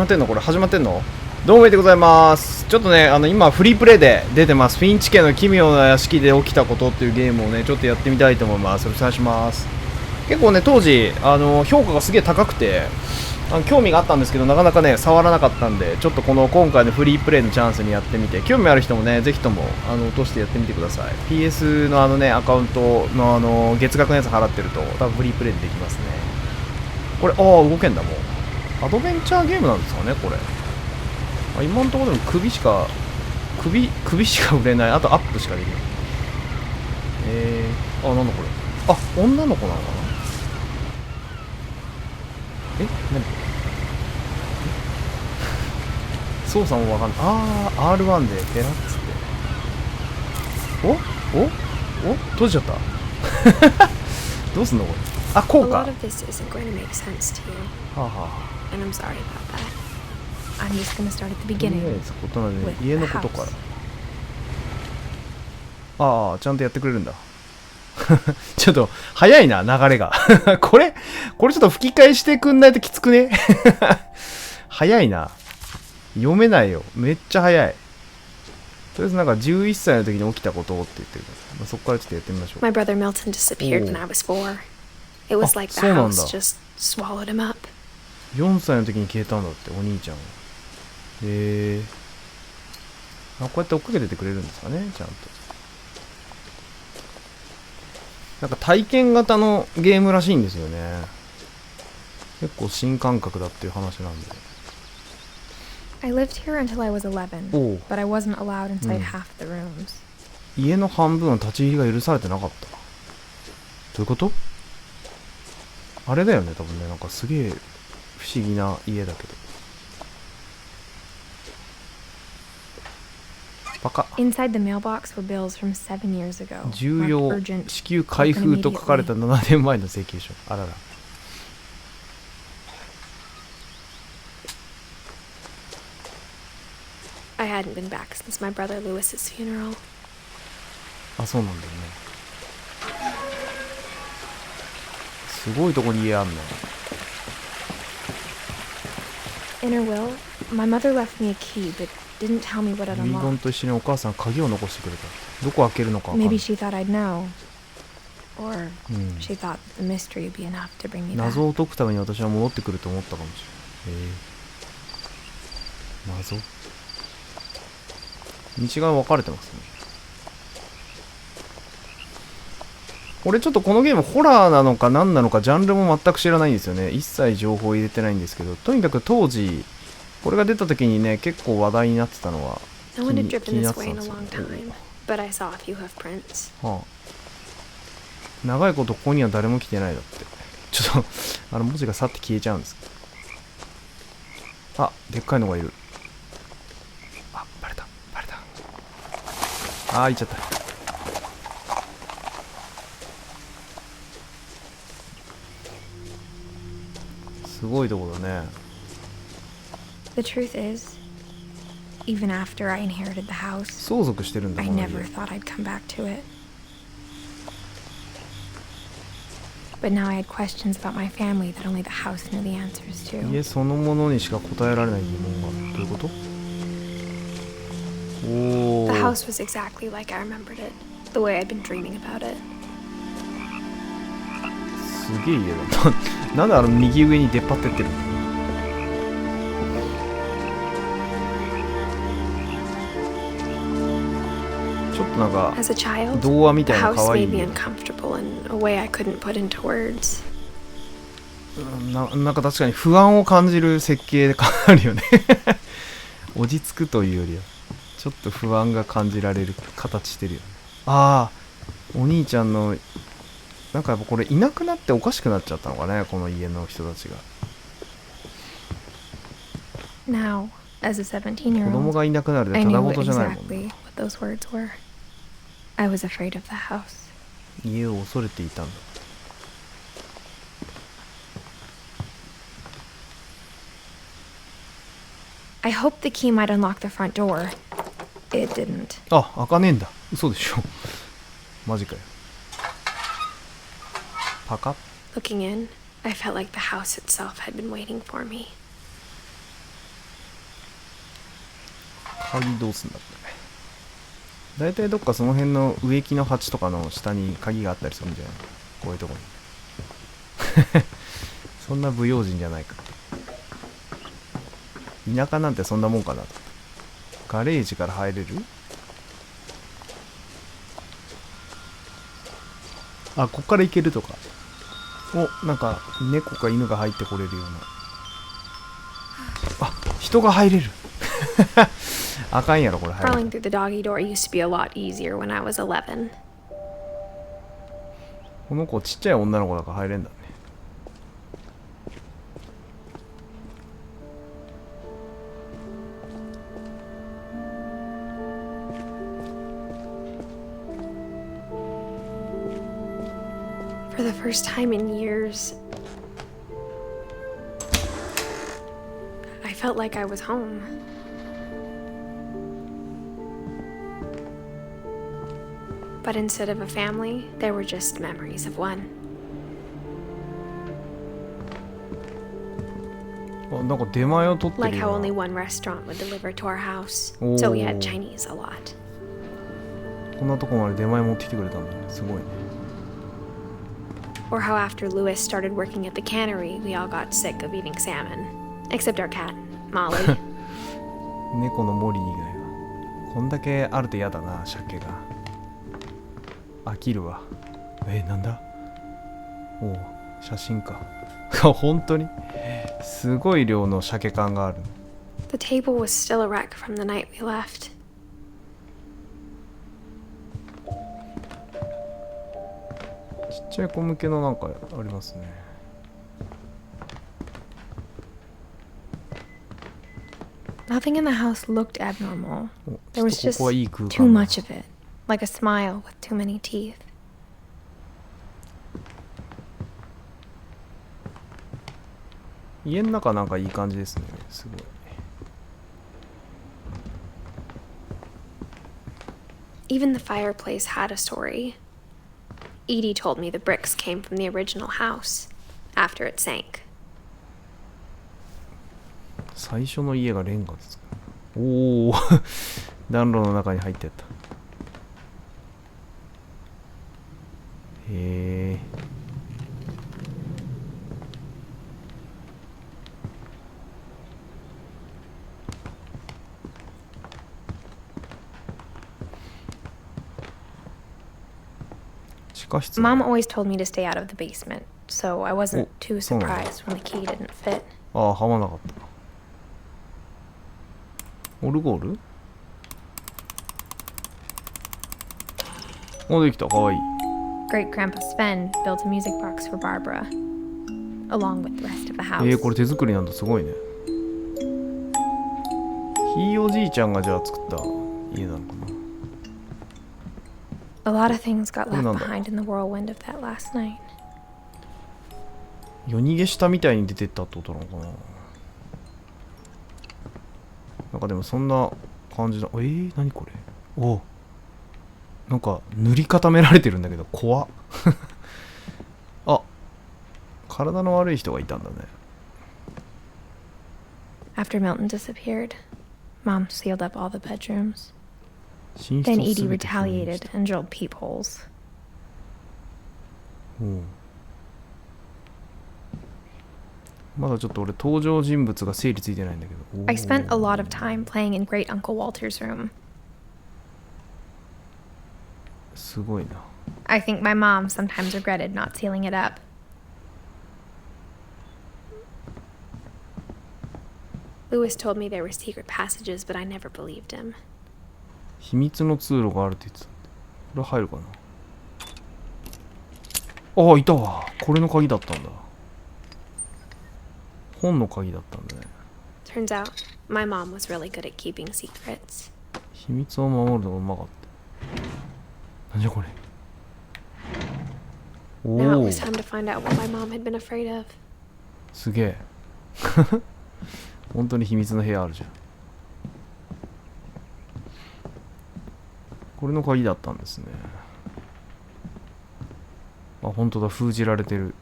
まってんのこれ始まってんの。どうもでございます。ちょっとね、今フリープレイで出てます。フィンチ家の奇妙な屋敷で起きたことっていうゲームをね、ちょっとやってみたいと思います。よろしくお願いします。結構ね、当時、評価がすげえ高くて、興味があったんですけど、なかなかね、触らなかったんで、ちょっと今回のフリープレイのチャンスにやってみて、興味ある人もね、ぜひとも、落としてやってみてください。PS のアカウントの月額のやつ払ってると、多分フリープレイでできますね。これ、動けんだもん。アドベンチャーゲームなんですかね、これ。今のところでも首しか売れない。あとアップしかできない。なんだこれ。女の子なのかな。何操作もわかんない。R1 でペラッつって。閉じちゃった。どうすんのこれ。こうか。は家のことから。ちゃんとやってくれるんだ。ちょっと早いな流れが。これちょっと吹き替えしてくんないときつくね。早いな。読めないよ。めっちゃ早い。とりあえずなんか11歳の時に起きたことって言ってるから、そこからちょっとやってみましょう。My brother Milton disappeared when I was 4. It was like the house just swallowed him up. 4歳の時に消えたんだって、お兄ちゃんは。こうやって追っかけててくれるんですかね、ちゃんと。なんか体験型のゲームらしいんですよね。結構新感覚だっていう話なんで。I lived here until I was 11, but I wasn't allowed inside half the rooms. 家の半分は立ち入りが許されてなかった。どういうこと？あれだよね、多分ね。なんかすげえ不思議な家だけど。バカ。Inside the mailbox were bills from 7 years ago. 重要支給開封と書かれた7年前の請求書。あらら。I hadn't been back since my brother Lewis's funeral. そうなんだよね。すごいとこに家あんの。In her will, my mother left me a key, but didn't tell me what it 遺言 unlocked. と一緒にお母さん鍵を残してくれた。どこ開けるのか分かんない。 Maybe she thought I'd know, or she thought the mystery would be enough to bring me back. 謎を解くために私は戻ってくると思ったかもしれない。謎。道が分かれてますね。俺ちょっとこのゲームホラーなのか何なのかジャンルも全く知らないんですよね。一切情報入れてないんですけど、とにかく当時これが出た時にね、結構話題になってたのは気になってたんですよ。長いことここには誰も来てないだって。ちょっと文字がさって消えちゃうんですけど。でっかいのがいる。バレた。行っちゃった。すごいとこだね。The truth is, even after I inherited the house, 相続してるんだ。 I never thought I'd come back to it. But now I had questions about my family that only the house knew the answers to. 家そのものにしか答えられない疑問が。どういうこと？The house was exactly like I remembered it, the way I'd been dreaming about it. すげえ家だ。なんで右上に出っ張ってってるの？ちょっとなんか童話みたいな可愛い。なんか確かに不安を感じる設計であるよね。落ち着くというよりはちょっと不安が感じられる形してるよね。お兄ちゃんのなんかやっぱこれいなくなっておかしくなっちゃったのかね、この家の人たちが。Now, as a 17-year-old, 子供がいなくなるでただごとじゃないもんね。I was afraid of the house. 家を恐れていたんだ。I hoped the key might unlock the front door. It didn't. 開かねえんだ。嘘でしょ。マジかよ。パカッ。 Looking in, I felt like the house itself had been waiting for me. 鍵どうすんだこれ。だいたいどっかその辺の植木の鉢とかの下に鍵があったりするんじゃない？こういうとこに。そんな不用心じゃないか。田舎なんてそんなもんかなと。ガレージから入れる？あ、こっから行けるとか。お、なんか猫か犬が入ってこれるような。あ、人が入れる。あかんやろこれ入る。 Crawling through the doggy door used to be a lot easier when I was 11. この子ちっちゃい女の子だから入れんだね。For the first time in years, I felt like I was home. But instead of a family, there were just memories of one. あ、なんか出前を取って Like る how よ only な。 one restaurant would deliver to our house, so we had Chinese a lot. こんなとこまで出前持ってきてくれたんだね。すごいね。Or how after Lewis started working at the cannery, we all got sick of eating salmon. Except our cat, Molly. 猫のモリー以外は。こんだけあると嫌だな、鮭が。飽きるわ。なんだ？おお、写真か。本当にすごい量の鮭感がある。 The table was still a wreck from the night we left. ちっちゃい子向けのなんかありますね。Nothing in the house looked abnormal. お、 There ちょ was っとここはいい空 just 間 too だ。 much of it, like a smile with too many teeth. 家の中なんかいい感じですね。すごい。Even the fireplace had a story. Edie told me the bricks came from the original house after it sank. 最初の家がレンガですか。おお、暖炉の中に入ってった。へえ。地下室。 Mom always told me to stay out of the basement, so I wasn't too so surprised when the key didn't fit. ああ、はまなかった。オルゴール？お、できた。かわいい。 Great Grandpa Sven built a music box for Barbara, along with the rest of the house. これ手作りなんだ。すごいね。ひいおじいちゃんがじゃあ作った家なのかな。 A lot of things got left これなんだ？ behind in the whirlwind of that last night. 夜逃げしたみたいに出てったってことなのかな。なんかでもそんな感じだ。何これ。お、なんか塗り固められてるんだけど怖っ。あ、体の悪い人がいたんだね。 After Milton disappeared, Mom sealed up all the bedrooms. 寝室 Then を Edie 全て封印し retaliated た。 and drilled peepholes. まだちょっと俺登場人物が整理ついてないんだけど。 I spent a lot of time playing in Great Uncle Walter's room. すごいな。 I think my mom sometimes regretted not sealing it up. Lewis told me there were secret passages, but I never believed him. 秘密の通路があるって言ってたんで。これ入るかな。ああ、いたわ。これの鍵だったんだ。本の鍵だったんだね。 Turns out, my mom was really good at keeping secrets. 秘密を守るのがうまかった。なんじゃこれ。 Now お it お、 was time to find out what my mom had been afraid of. すげえ。本当に秘密の部屋あるじゃん。これの鍵だったんですね。あ、本当だ。封じられてる。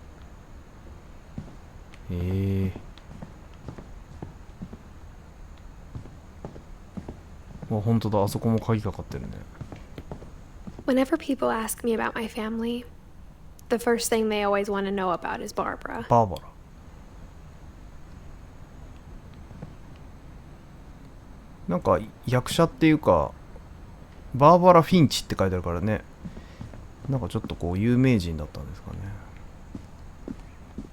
本当だ、あそこも鍵かかってるね。Whenever people ask me about my family, the first thing they always want to know about is Barbara. バーバラ。なんか役者っていうか、バーバラ・フィンチって書いてあるからね。なんかちょっとこう有名人だったんですかね。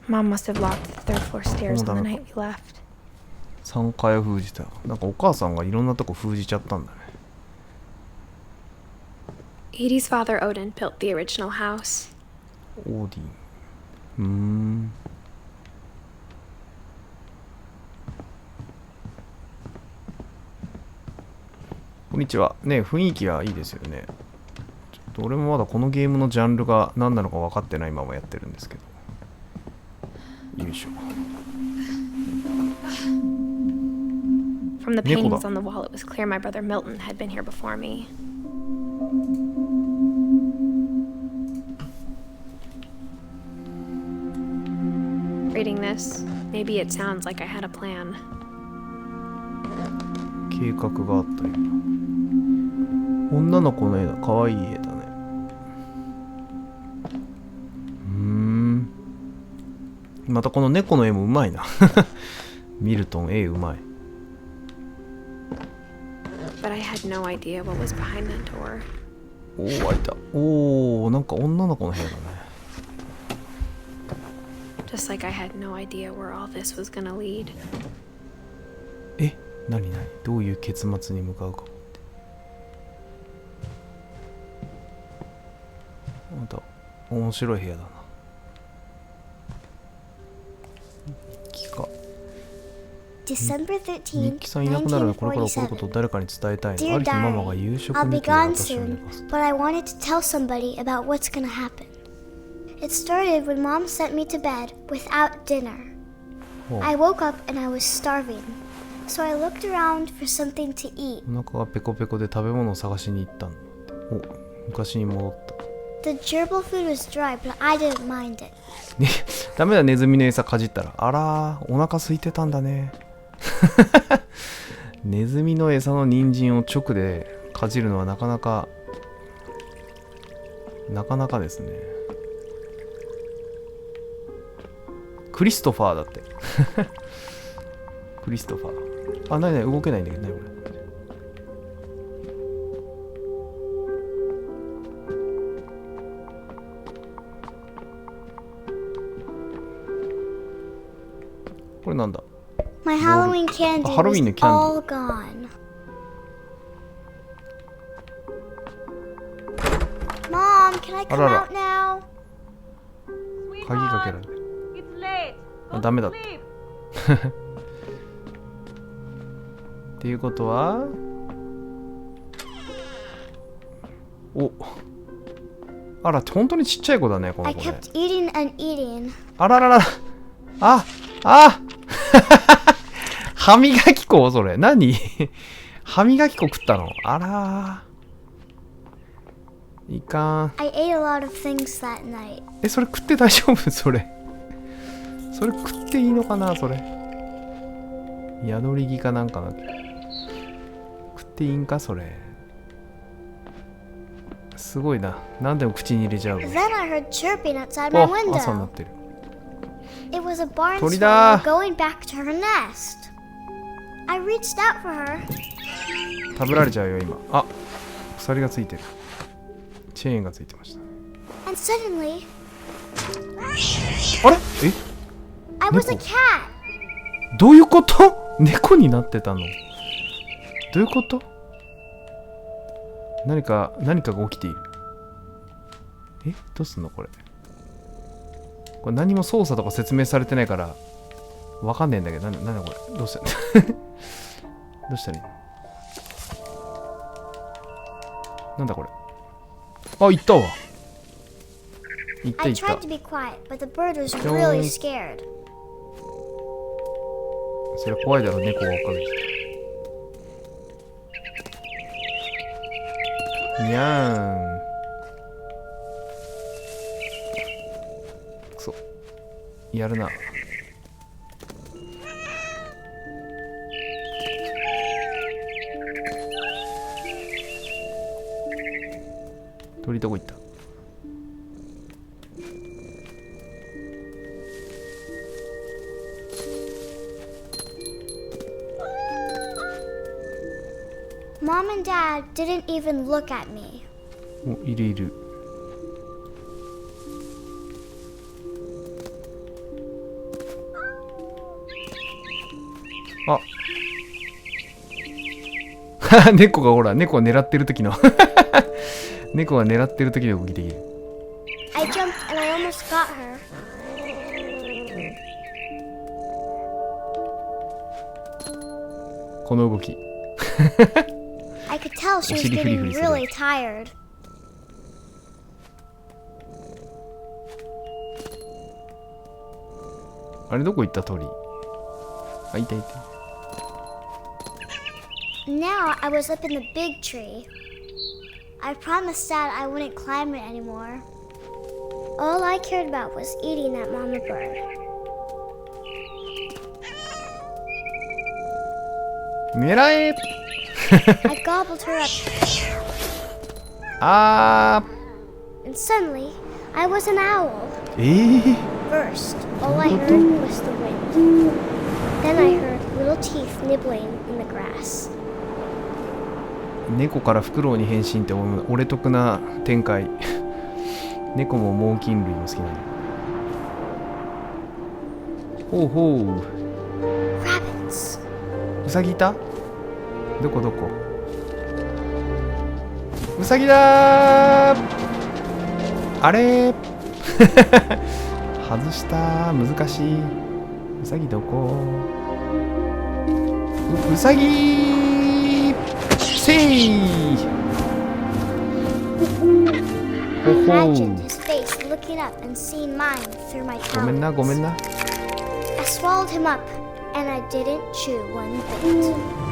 Mom must have locked the third floor stairs on the night we left. 3階を封じた。なんかお母さんがいろんなとこ封じちゃったんだね。Edie's father Odin built the original house. オーディン。こんにちは。ね、雰囲気がいいですよね。ちょっと俺もまだこのゲームのジャンルが何なのか分かってないままやってるんですけど。よいしょ。From the paintings on the wall, it was clear my brother Milton had been here before me. Reading this, maybe it sounds like I had a plan. 計画があったよ。女の子の絵だ。かわいい絵だね。またこの猫の絵もうまいな。ミルトン、絵うまい。But I had no idea what was behind that door. おお、開いた。おお、なんか女の子の部屋だね。Just like I had no idea where all this was gonna lead. え、なになに、どういう結末に向かうかって。また面白い部屋だな。日記か。December 日 13th, 記さんいなくなるので、これから起こることを誰かに伝えたいの。ある日ママが夕食 I'll 日 be 記を gone 私を寝 soon, かす。 but I wanted to tell somebody about what's gonna happen. It started when Mom sent me to bed without dinner. I woke up and I was starving, so I looked around for something to eat. お腹がペコペコで食べ物を探しに行ったの。お、昔に戻った。 The gerbil food was dry, but I didn't mind it. ね、ダメだ、ネズミの餌かじったら。あらー、お腹空いてたんだね。ネズミの餌の人参を直でかじるのはなかなかですね。クリストファーだって。クリストファー。あ、なになに、動けないんだけどね、これ。これなんだ。 My Halloween candy was Halloween candy. all gone. Mom, can I come Arara. out now? 鍵かけられる。 It's late. あ、ダメだった。っていうことは、お、あら、本当にちっちゃい子だね、この I 子ね。 kept eating and eating. あららら、あ、歯磨き粉それ。何？歯磨き粉食ったの？あらー。いかん。 I ate a lot of things that night. え、それ食って大丈夫？それ。それ食っていいのかな、それ。宿り木かなんかな。食っていいんか、それ。すごいな。何でも口に入れちゃう。 Then I heard chirping outside my あ、朝になっ window. てる。 It was a barn 鳥だ。 swallow going back to her nest. I reached out for her. 食べられちゃうよ、今。あ、鎖がついてる。チェーンがついてました。 And suddenly, あれ？え？ I was a 猫？ cat. どういうこと？猫になってたの？どういうこと？何かが起きている。え？どうすんのこれ。これ何も操作とか説明されてないからわかんねえんだけど、なんだこれ。どうしたどうしたらいいの？なんだこれ。あ、行ったわ。行った I 行っ tried た to。be quiet, but the bird was really scared. それ怖いだろ、猫が追っかけてきた。にゃーん。くそ。やるな。鳥どこ行った？ Mom and Dad didn't even look at me. お、いるいる。あ猫がほら、猫を狙ってる時の猫が狙ってる時の動きできる。 I jumped and I almost got her. この動きI could tell she was getting really tired. あれどこ行った鳥？あ、いたいた。 Now I was up in the big tree. I promised Dad I wouldn't climb it anymore. All I cared about was eating that mama bird. 狙え I gobbled her up, あ and suddenly I was an owl. ー、First, all I heard was the wind. Then I heard little teeth nibbling in the grass. 猫からフクロウに変身って俺得な展開猫も猛禽類も好きなんだ。ほうほう。 Rabbits. ウサギいた？どこどこ？ウサギだー。あれ外したー。難しい。ウサギどこ？ウサギーせい。ほほ Imagined his face looking up and seeing mine through my ごめんな talons. ごめんな。 I swallowed him up, and I didn't chew one bit.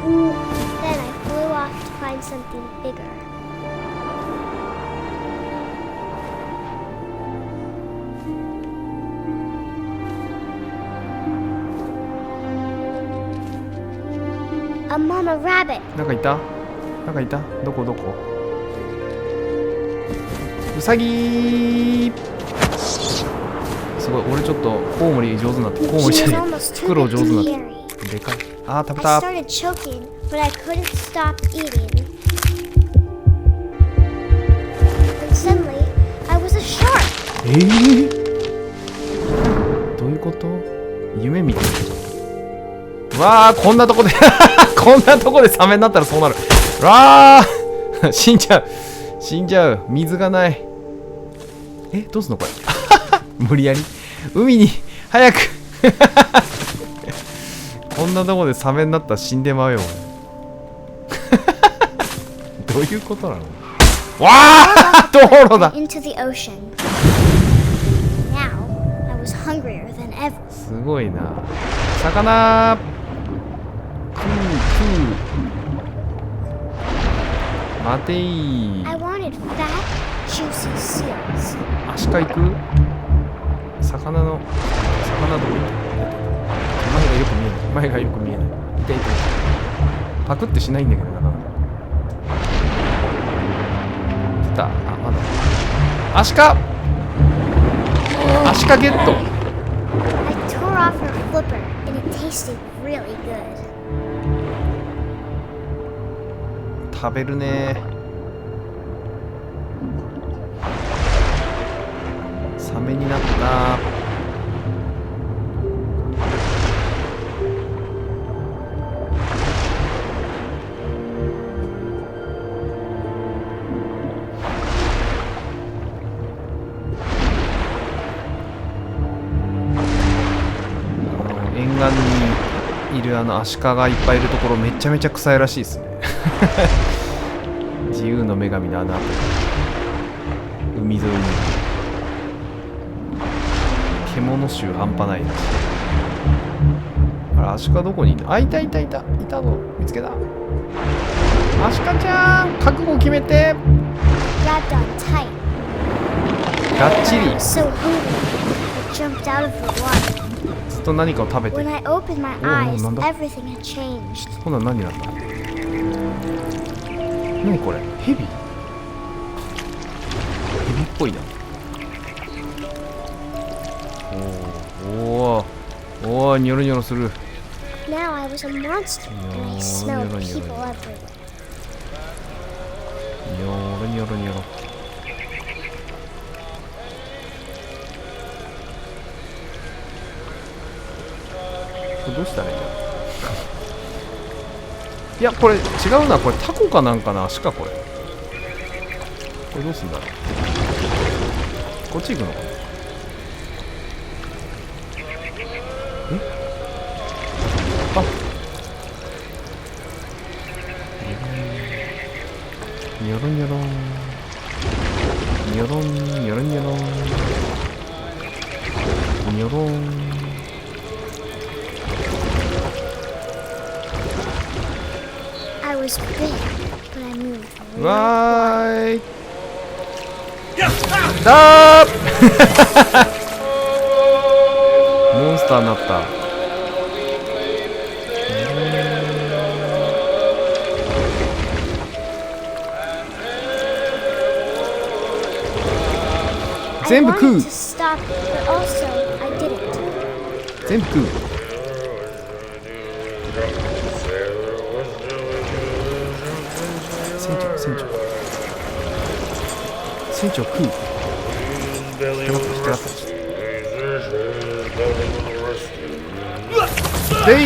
Then I flew off to find something bigger. A mama rabbit. なんかいた？なんかいた？どこどこ？ウサギー。すごい、俺ちょっとコウモリ上手になった。コウモリじゃ She ね was え。 almost フク too ロウ big 上手 to になっ carry. た。でかい。あー、食べ I た。 started choking, but I couldn't stop eating. And suddenly, I was a shark. どういうこと？夢見てる。うわー、こんなとこでこんなとこでサメになったらそうなる。うわー死んじゃう。死んじゃう。水がない。え、どうすんのこれ無理やり海に早くこんなとこでサメになったら死んでまうよどういうことなの？わあ道路だ。 Into the ocean. Now, I was hungrier than ever. すごいな。魚食う待てい。 I wanted fat, juicy seals. アシカ行く？魚どこ行った？前がよく見えない。前がよく見えない。痛い痛い。パクってしないんだけどなかなか。来た。あ、まだ。アシカ！アシカゲット！ I tore off her flipper, and it tasted really good. 食べるね。サメになった。沿岸にいるアシカがいっぱいいるところめちゃめちゃ臭いらしいですね自由の女神の穴海沿いに獣臭半端ないらしい。あら、アシカどこにいるの？あ、いたぞ、見つけた。アシカちゃん覚悟決めて。 Grabbed on tight. がっち I り was so hungry, I jumped out of the water. ずっと何かを食べて When る。 I opened my Oh, eyes, なんだ？ everything had changed. 今度は何になった？何これ？ヘビ？ぽいな。おお、ニョロニョロする。Now I was a monster and I smelled people everywhere. ニョロニョロニョロ。これどうしたらいいんだろう。いや、これ違うな。これタコかなんかな。足かこれ。これどうすんだろう。こっち行くのかな。あ、ニョロニョロンニョロンニョロニョロンニョロン。I was big, but I moved. わーい。だーモンスターになった。全部食う。全部食う。船長食う。でい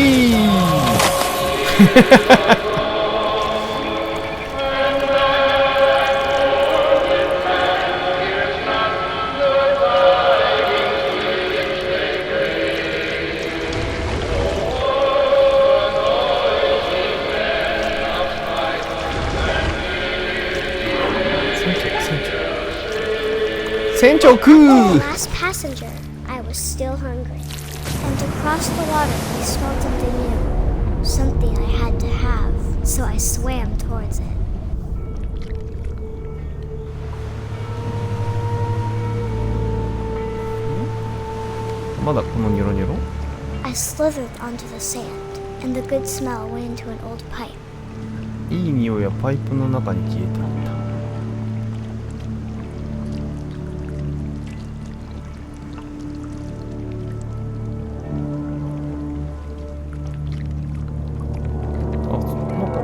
船長食う。 Last passenger, I was still hungry. And to cross the water, I smelled something new. Something I had to have, so I swam towards it. まだこのニョロニョロ。 I slithered onto the sand, and the good smell went into an old pipe. いい匂いはパイプの中に消えていった。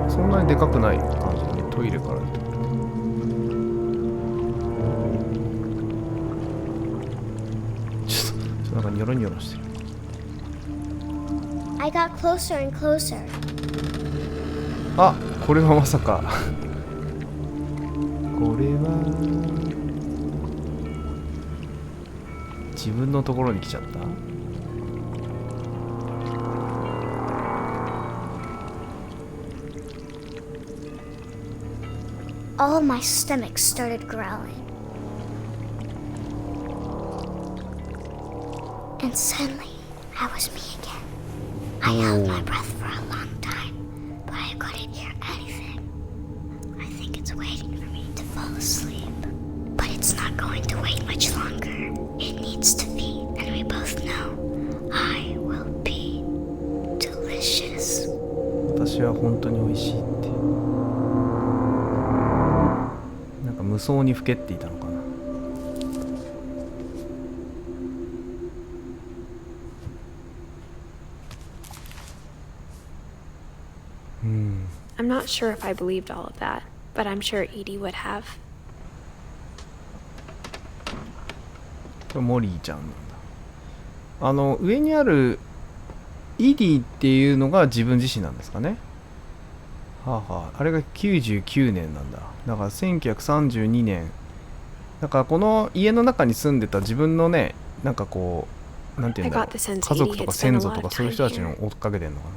そんなにでかくない感じでトイレから出てくる。ちょっとなんかニョロニョロしてる。I got closer and closer. あ、これはまさか。これは自分のところに来ちゃった。All my stomach started growling. And suddenly, I was me again. I held my breath for a long time, but I couldn't hear anything. I think it's waiting for me to fall asleep. But it's not going to wait much longer. It needs to feed, and we both know I will be delicious. 私は本当に美味しいって。無双にふけっていたのかな。I'm not sure if I believed all of that, but I'm sure Edie would have. これモリーちゃんなんだ。上にあるイディっていうのが自分自身なんですかね。はあはあ、あれが99年なんだ。だから1932年。だからこの家の中に住んでた自分のね、なんかこう、なんていうんだろう、家族とか先祖とかそういう人たちの追っかけてんのか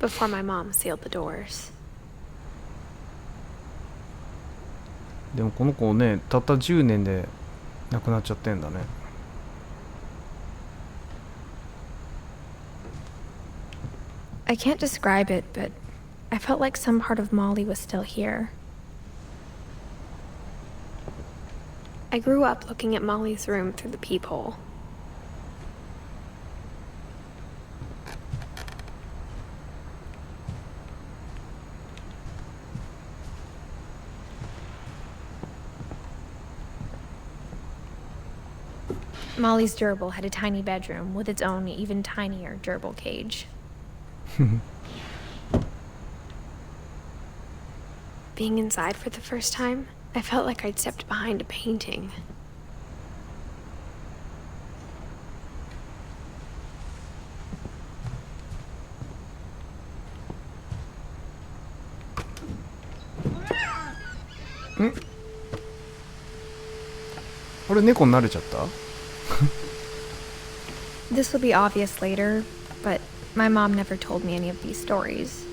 な。Before my mom sealed the doors. でもこの子ね、たった10年で亡くなっちゃってんだね。I can't describe it, but I felt like some part of Molly was still here. I grew up looking at Molly's room through the peephole. Molly's gerbil had a tiny bedroom with its own even tinier gerbil cage. Being inside for the first time, I felt like I'd stepped behind a painting. Hmm? 俺猫に慣れちゃった This will be obvious later, but my mom never told me any of these stories.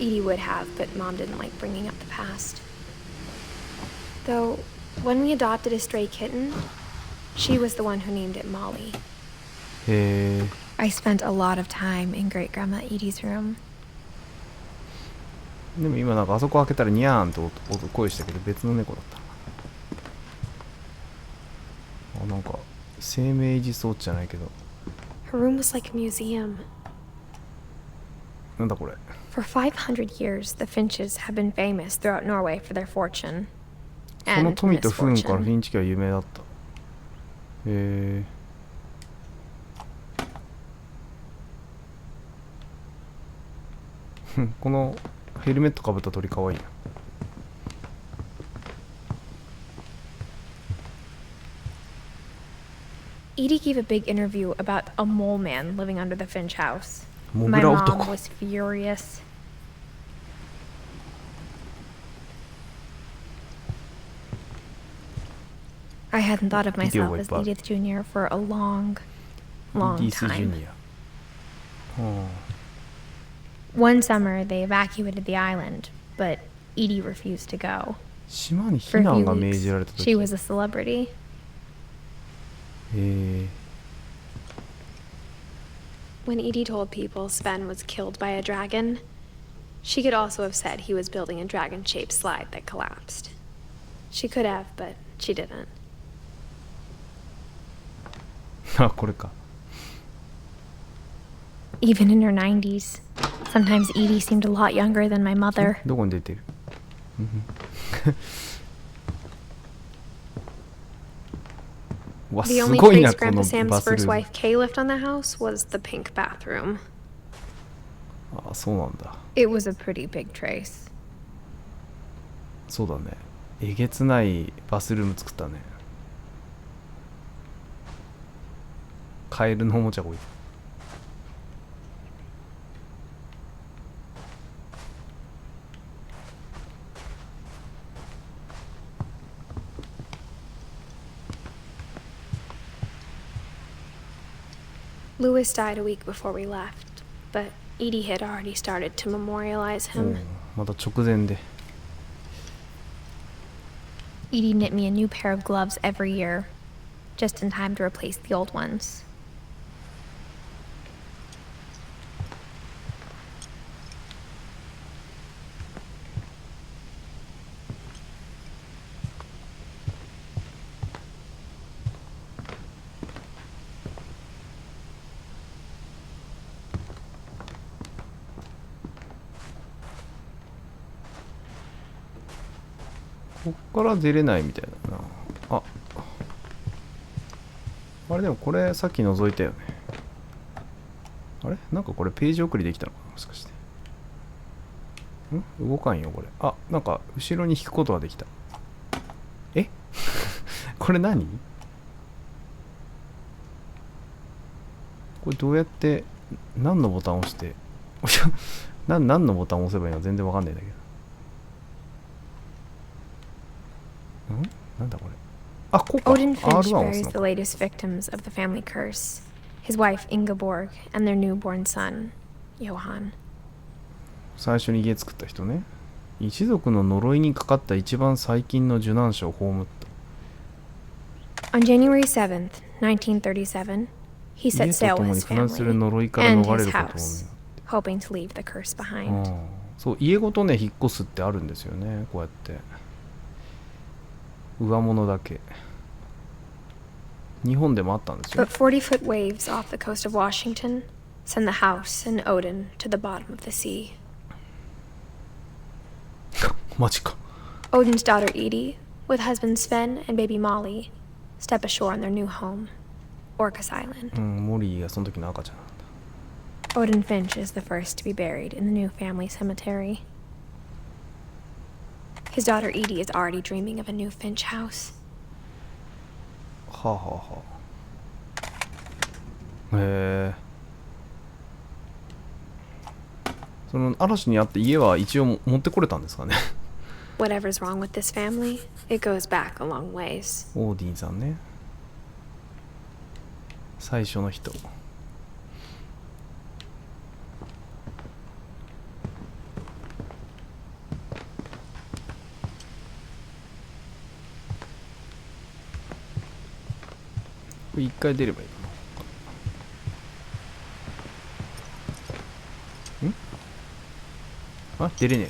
Edie would have, but Mom didn't like bringing up the past. Though, when we adopted a stray kitten, she was the one who named it Molly. へえ I spent a lot of time in Great Grandma Edie's room. でも今なんかあそこ開けたらニャーンと音声したけど別の猫だったあなんか生命維持装置じゃないけど Her room was like a museum. なんだこれ For 500 years, the Finches have been famous throughout Norway for their fortune その and 富と不運からフ misfortune. ィンチ家は有名だったへえこのヘルメットかぶった鳥かわいいな Edie gave a big interview about a mole man living under the Finch house. モ My グラ mom 男 was furious. I hadn't thought of myself as Bug. Edith Jr. for a long, long DC ジュ time. ニア、は One summer, they evacuated the island, but Edie refused to go. あ、島に For 避 a 難 few が命 weeks, じられた時 she was a celebrity. へえ When Edie told people Sven was killed by a dragon, she could also have said he was building a dragon-shaped slide that collapsed. She could have, but she didn't. あこれか Even in her 90s, sometimes Edie seemed a lot younger than my mother. どこに出てるわ The す only ごいな trace この Grandpa バ Sam's スルー first ム wife Kay left on the house was the pink bathroom. あそうなんだ It was a pretty big trace. そうだねえげつないバスルーム作ったねカエルのおもちゃ置いて Louis died a week before we left, but Edie had already started to memorialize おう him. また直前で Edie knit me a new pair of gloves every year, just in time to replace the old ones.こっから出れないみたいだなああれでもこれさっき覗いたよねあれなんかこれページ送りできたのかなもしかしてん動かんよこれあなんか後ろに引くことができたえこれ何これどうやって何のボタンを押して何のボタンを押せばいいのか全然わかんないんだけどなんだこれあこうか Odin Finch R1 押す buries の the latest victims of the family curse, his wife Ingeborg and their newborn son, Johann. 最初に家作った人ね一族の呪いにかかった一番最近の受難者を葬った On January 7th, 1937, he 家 set と sail 共 with に his 不難する family 呪いから and 逃れ his ることを house, hoping to leave the curse う behind. んそう家ごとね引っ越すってあるんですよねこうやって上物だけ日本でもあったんですよ But 40-foot waves off the coast of Washington send the house and Odin to the bottom of the sea. マジか Odin's daughter Edie, with husband Sven and baby Molly, step ashore on their new home, Orcas Island. モリーがその時の赤ちゃんなんだ。 Odin Finch is the first to be buried in the new family cemetery. His daughter Edie is already dreaming of a new Finch house. はあはあはあ。へえ。その嵐にあった家は一応持ってこれたんですかね。Whatever's wrong with this family, it goes back a long ways. オーディンさんね。最初の人。これ一回出ればいいの？あ、出れねえ。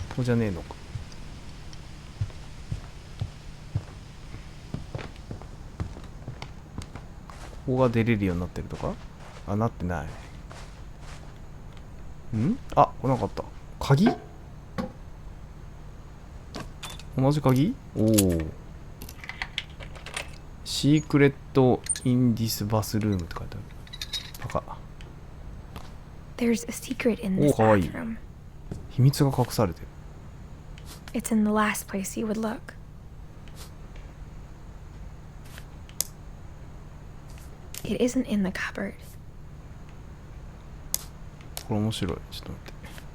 ここじゃねえのか。ここが出れるようになってるとか？あ、なってない。あ、来なかった。鍵？同じ鍵？おお。シークレット・イン・ディス・バスルームって書いてある。パカ。There's a secret in this おお、かわいい。 bathroom. 秘密が隠されてる。It's in the last place you would look. It isn't in the cupboard. これ面白い。ちょっと待って。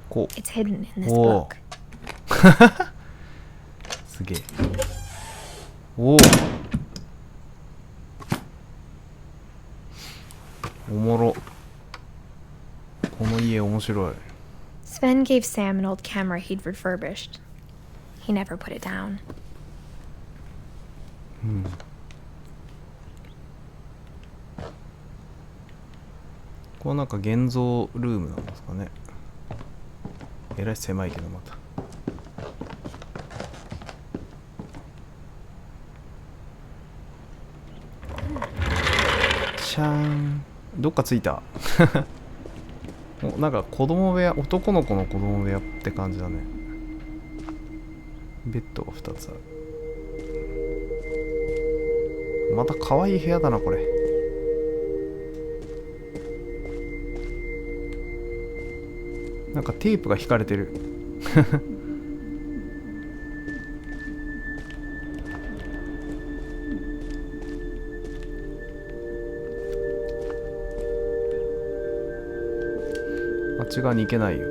こう。 It's hidden in this おお。 book. すげえ。おお。おもろ。この家面白い。 Sven gave Sam an old camera he'd refurbished. He never put it down. ここはなんか現像ルームなんですかね。えらい狭いけどまた。シャーン。どっか着いた。お、なんか子供部屋、男の子の子供部屋って感じだね。ベッドが2つある。また可愛い部屋だなこれ。なんかテープが引かれてる。あっち側に行けないよ。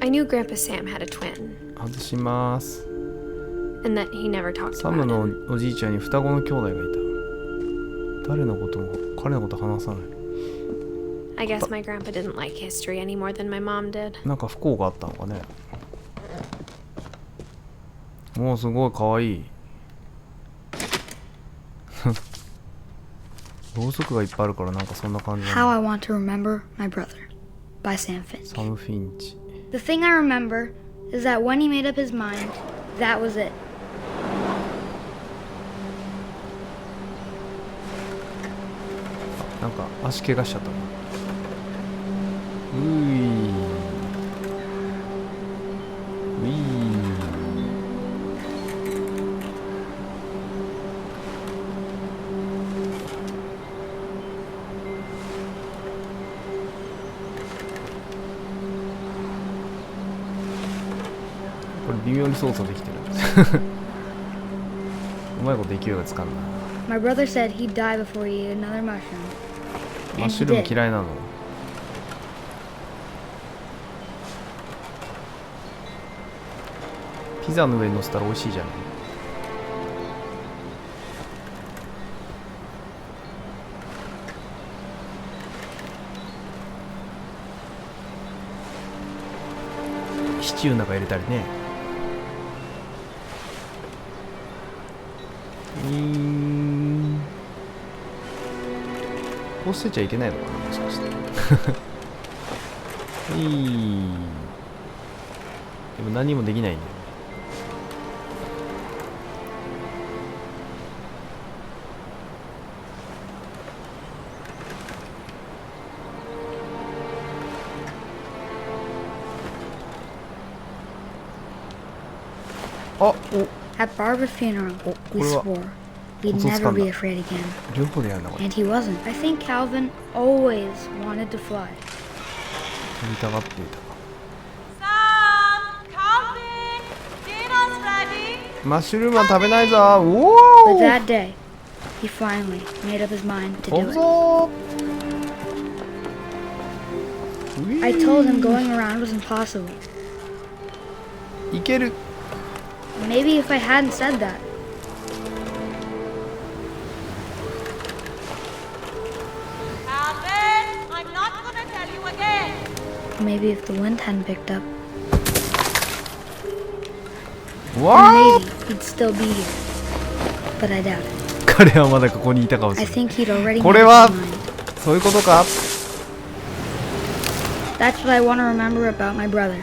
I knew Grandpa Sam had a twin, 外します。 and that he never talked サム about の him. おじいちゃんに双子の兄弟がいた。誰のことも彼のこと話さない。 I guess my grandpa didn't like history any more than my mom did. なんか不幸があったのかね。もうすごいかわいい。ろうそくがいっぱいあるからなんかそんな感じだ How ね。 I Want to Remember My Brother by Sam Finch. サム・フィンチ。 The thing I remember is that when he made up his mind, that was it. なんか足怪我しちゃったな。うい。うい。これ微妙に操作できてるんですうまいこと勢いがつかんな。 My brother said he'd die before he ate another mushroom. マッシュルーム嫌いなの。ピザの上に乗せたら美味しいじゃない。シチューの中入れたりね。こう捨てちゃいけないのかな、もしかして。でも何もできないんだよね。あ、お、At Barbara's funeral, we What swore we'd never be afraid again. 両方でやるなこれ。 And he wasn't. I think Calvin always wanted to fly. 飛びたがっていたか。マッシュルームは食べないぞ。お But お。 that day, he finally made up his mind to 飛 do ぶ it. ぞ。 I told him going around was impossible. いける。 Maybe if I hadn't said that, Calvin, I'm not gonna tell you again. maybe if the wind hadn't picked up, わあ。 maybe he'd still be here. But I doubt it. 彼はまだここにいたかもし I れない。 think he'd already こ made れ up は his mind. そういうことか。 That's what I want to remember about my brother.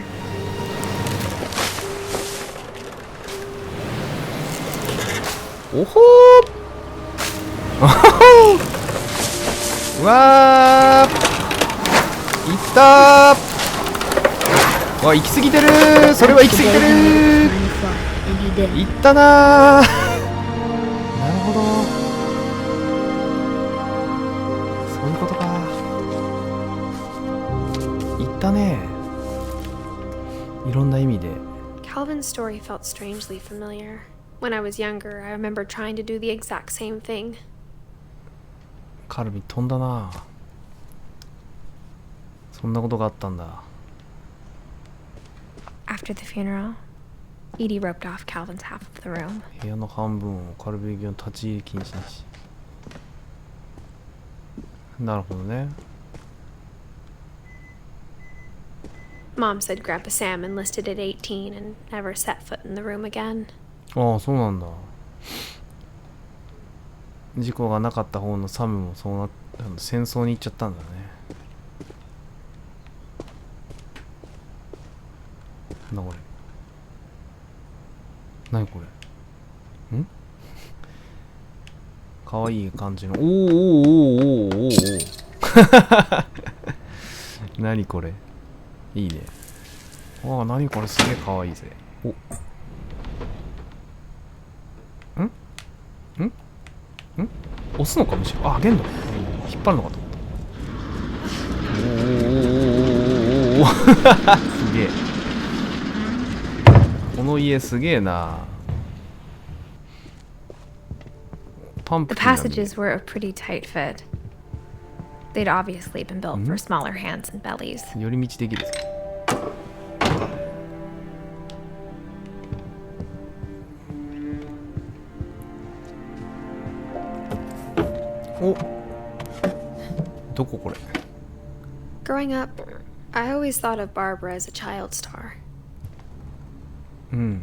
おほー。おほほー。わー。いったー。わ、行き過ぎてるー。それは行き過ぎてる Today he made up his ー。 mind to fly, and he did. 行ったなー。なるほど。そういうことか。行ったね。いろんな意味で。 Calvin's story felt strangely familiar. When I was younger, I remember trying to do the exact same thing. カルビ飛んだな。そんなことがあったんだ。 After the funeral, Edie roped off Calvin's half of the room. 部屋の半分をカルビの立ち入り禁止にし。なるほどね。 Mom said Grandpa Sam enlisted at 18 and never set foot in the room again. ああ、そうなんだ。事故がなかった方のサムもそうな戦争に行っちゃったんだね。なんだこれ。何これ。んかわいい感じの。おーおーおーおーおーおー何これ。いいね。ああ、何これ、すげえかわいいぜ。お押すのかもしれない。あ、げんの引っ張るのかと思った。おおすげえ。この家すげえな。パンプ The キンなんで passages were a pretty tight fit. They'd obviously been built for smaller hands and bellies. 寄り道できる。お、どここれ。 Growing up, I always thought of Barbara as a child star. うん。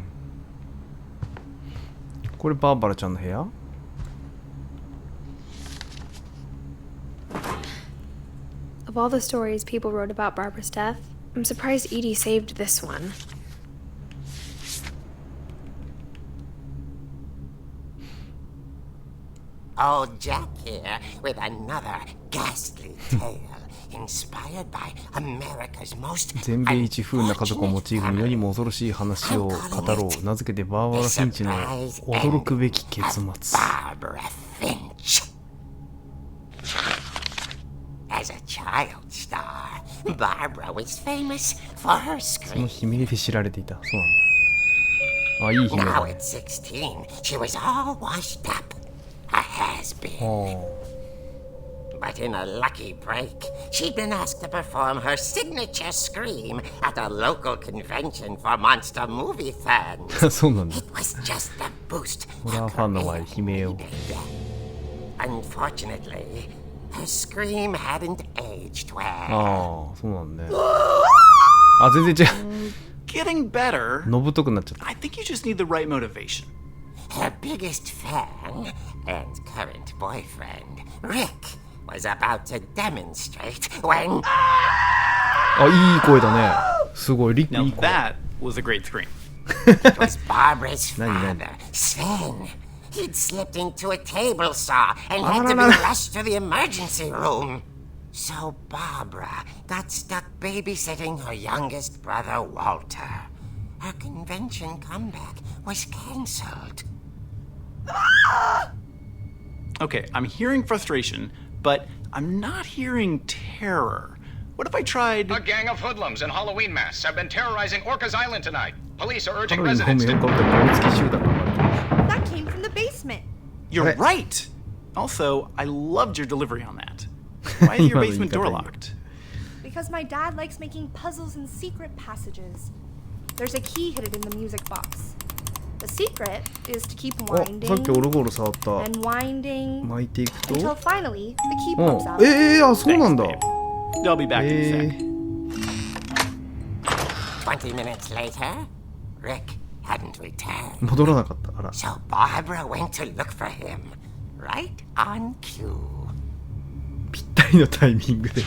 これバーバラちゃんの部屋？ Of all the stories people wrote about Barbara's death, I'm surprised Edie saved this one. Old Jack here with another ghastly tale inspired by America's most 全米一不運な家族をモチーフに世にも恐ろしい話を語ろう。名付けてバーバラ・フィンチの驚くべき結末。 Barbara Finch. As a child star, Barbara was famous for her その scream. 悲鳴で知られていた。そうなんだ。あ、いい悲鳴 Now だ at ね。 16, she was all washed up. A has-been. あ But in a lucky break, she'd been asked to perform her signature scream at a local convention for monster movie fans. あ。そうなんだ。 It was just the boost ホラーファンの前で悲鳴を。 Unfortunately, her scream hadn't aged well. ああ、そうなんね。あ、全然違う。 Getting better. のぶとくなっちゃった。 I think you just need the right motivation. Her biggest fan and current boyfriend, Rick, was about to demonstrate when あ、いい声だね。すごい、リック Now いい声。 that was a great scream. it was Barbara's No, you don't. father, Sven. He'd slipped into a table saw and had to be rushed to the emergency room. So Barbara got stuck babysitting her youngest brother, Walter. her convention comeback was cancelled. Okay, I'm hearing frustration, but I'm not hearing terror. What if I tried... A gang of hoodlums in Halloween masks have been terrorizing Orcas Island tonight. Police are ハ urging ロウィンの本 residents 名 to... を買うと燃え尽き集団が生まれてる。 That came from the basement. You're Right. right! Also, I loved your delivery on that. Why is your basement door locked? Because my dad likes making puzzles and secret passages. There's a key hidden in the music box. The secret is to keep あ、さっ winding きオルゴール触った and winding 巻いていく until と finally the key うん pops out. あ、そうなんだ Thanks, babe. I'll be back in a sec. 20 minutes later, Rick hadn't returned. 戻らなかった。あら So Barbara went to look for him. Right on cue. ぴったりのタイミングで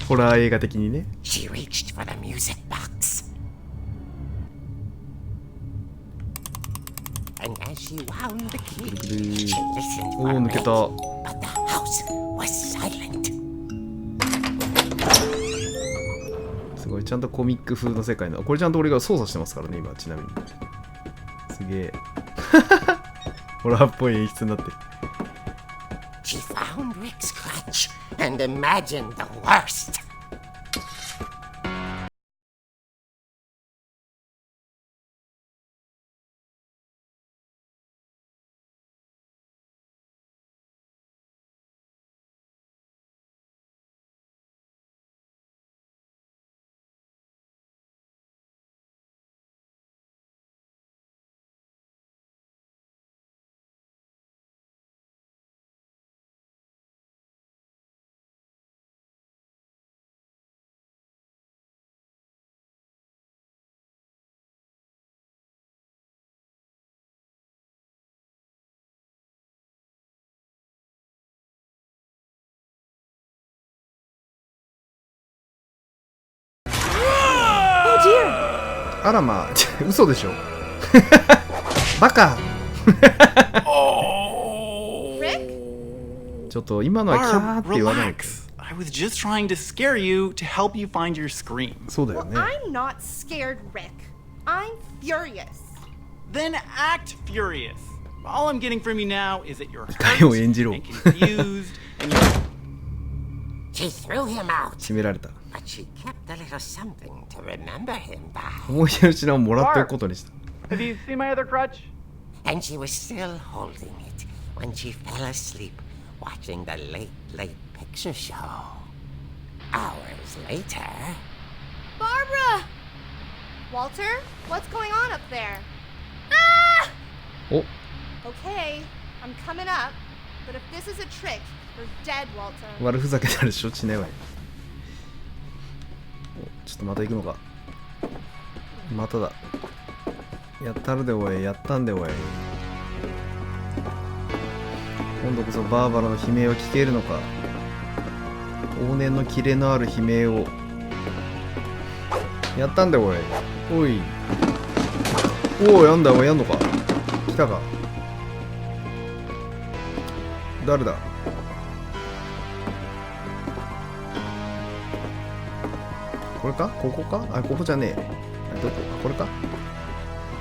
ホラー映画的にね。 She reached for the music box. And as she wound the key, she listened お for お、抜け Rick, た。 but the house was silent. すごい、ちゃんとコミック風の世界の。これちゃんと俺が操作してますからね、今、ちなみに。すげえ。ホラーっぽい演出になってる。She found Rick's clutch and imagined the worst. Oh dear! あらまあ、嘘でしょバカ Rick? ちょっと今のはキャーって Barb, 言わないと。 relax. I was just trying to scare you to help you find your scream. そうだよ Well, ね。 I'm not scared, Rick. I'm furious. Then act furious. All I'm getting from you now is that you're 怒り hurt を演じろ and confused and you're... She threw him out, 締められた。 but she kept a little something to remember him by. 思い出の品をもらっておくことにした。 Have you seen my other crutch? And she was still holding it when she fell asleep watching the late picture show. Hours later... Barbara! Walter, what's going on up there? お Okay, I'm coming up. But if this is a trick, you're dead, Walter. 悪ふざけたら承知ねわい。お、ちょっとまた行くのか。まただ。やったるでおい、やったんでおい。今度こそバーバラの悲鳴を聞けるのか。往年のキレのある悲鳴を。やったんでおい。おい。おお、やんだおい、やんのか。来たか。誰だ。これか、ここか、あ、ここじゃねえ。あ、どこ、あ、これか。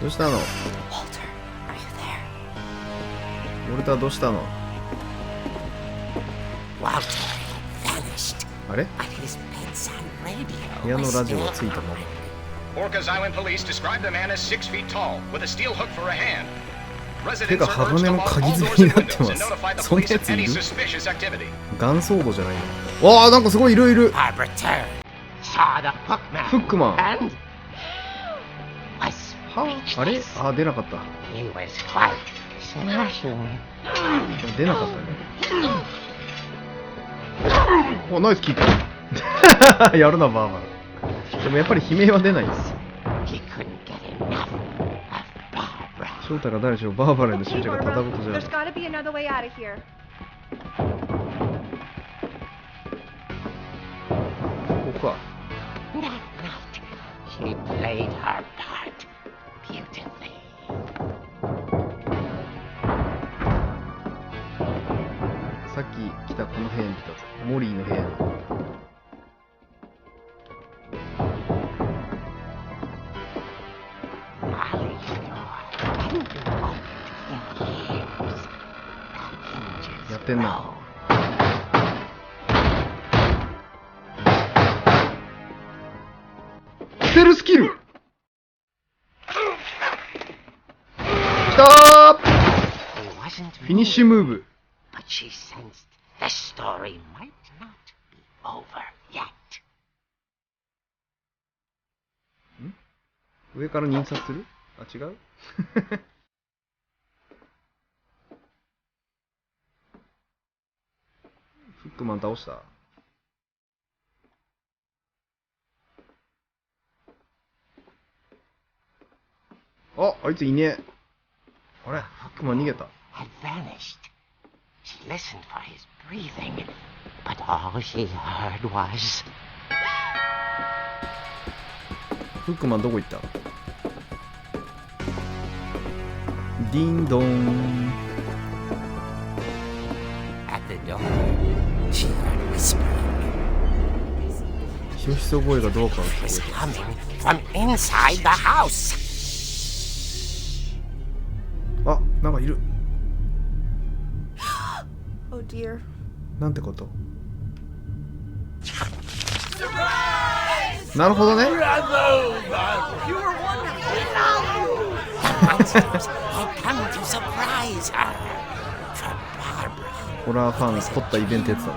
どうしたの。 Walter, are you there? ウォルターどうしたの。 Walter had vanished, あれ、 but his bedside radio 部屋の was ラジオ still がついたまま。 Orcas Island police describe the man as 6 feet tall, with a steel hook for a hand. 手が Residents are urged 鋼 to の lock 鍵 all 爪 doors に and なって windows ま and す。 notify the そんな police や of つい any る。 suspicious activity. ガンソードじゃないの。わあ、なんかすごいいるいる。 Barbara turned, saw the hookman, フックマン。 and was はあ、あれ、あ、出なかった。 he was quite smashing. 出なかったね。お、ナイスキック。やるな、バーバラ。でもやっぱり悲鳴は出ないんです。 He couldn't get enough of Barbara. 正体が誰でしょう、バーバラへの執着がただごとじゃない。 There's gotta be another way out of here. ここか。 That night, she played her part beautifully. さっき来たこの部屋に来たぞ。モリーの部屋に。ってんな。ステルスキル。きたー。フィニッシュムーブ。But she sensed the story might not be over yet. 上から認殺する？あ、違う？フックマン倒した？あ、あいついねえ。あれ？フックマン逃げた。Had vanished. She listened for his breathing, but all she heard was... フックマンどこ行った？ディンドン。At the door, she heard whispering. ひそひそ声がどうか It 聞 was こ coming from inside the house. えた。あ、なんかいる。Oh dear. なんてこと？なるほどね。Monsters had come to surprise her. For Barbara ホラーファン凝ったイベントやってた。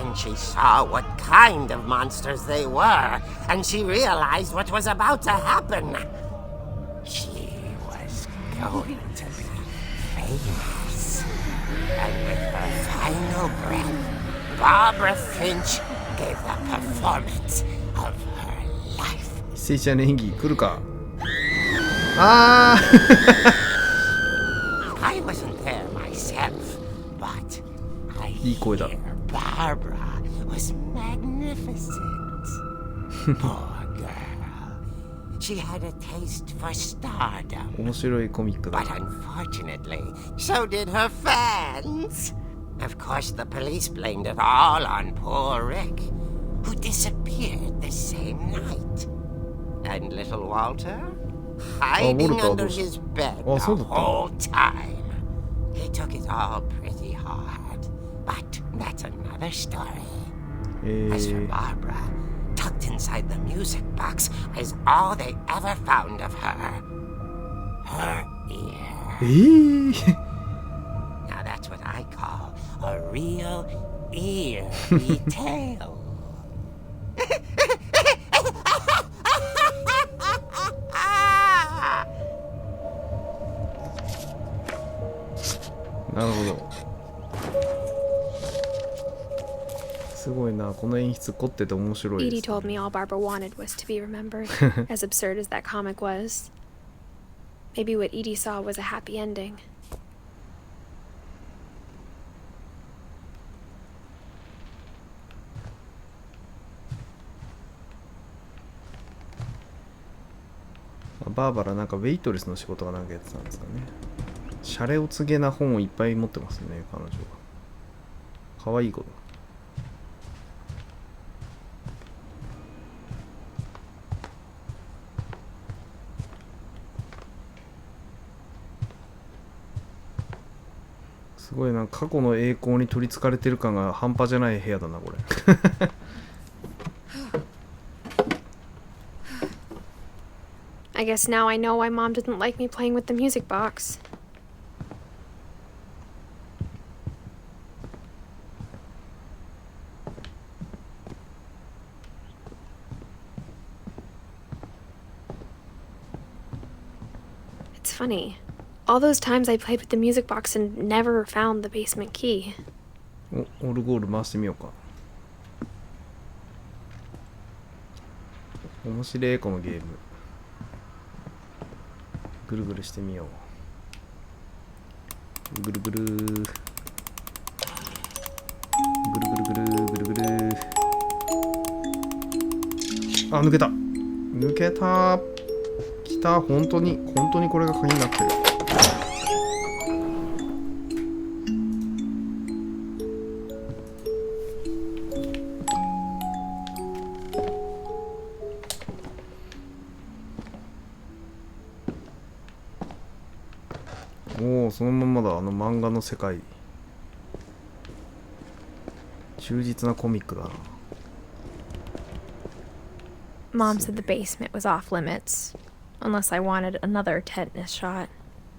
Then she saw what kind of monsters they were, and she realized what was about to happen. She was going to be famous. And with her final breath, Barbara Finch gave the performance of her life. 一斉ちゃんの演技来るか。あーI wasn't there myself, but I いい声だ。 hear Barbara was magnificent. Poor girl. She had a taste for stardom. 面白いコミックだ。 But unfortunately, so did her fans. Of course, the police blamed it all on poor Rick, who disappeared the same night. And little Walter? Hiding under his bed the whole time. He took it all pretty hard. But that's another story. As for Barbara, tucked inside the music box is all they ever found of her. Her ear. Now that's what I call a real eerie tale. なるほど。すごいな、この演出凝ってて面白い Edie です。 told me all Barbara wanted was to be remembered, as absurd as that comic was. Maybe what Edie saw was a happy ending. バーバラなんかウェイトレスの仕事がなんかやってたんですかね。シャレオツげな本をいっぱい持ってますね、彼女は。かわいい子だ。すごいな、過去の栄光に取りつかれてる感が半端じゃない部屋だな、これ。I guess now I know why Mom didn't like me playing with the music box. It's funny. All those times I played with the music box and never found the basement key. お、オルゴール回してみようか。面白いこのゲーム。ぐるぐるしてみよう。ぐるぐるぐるぐるぐるぐるぐる。あ、抜けた。抜けた。きた。本当にこれが鍵になってる。おお、そのまんまだ。あの漫画の世界。忠実なコミックだな。Mom said the basement was off limits, unless I wanted another tetanus shot.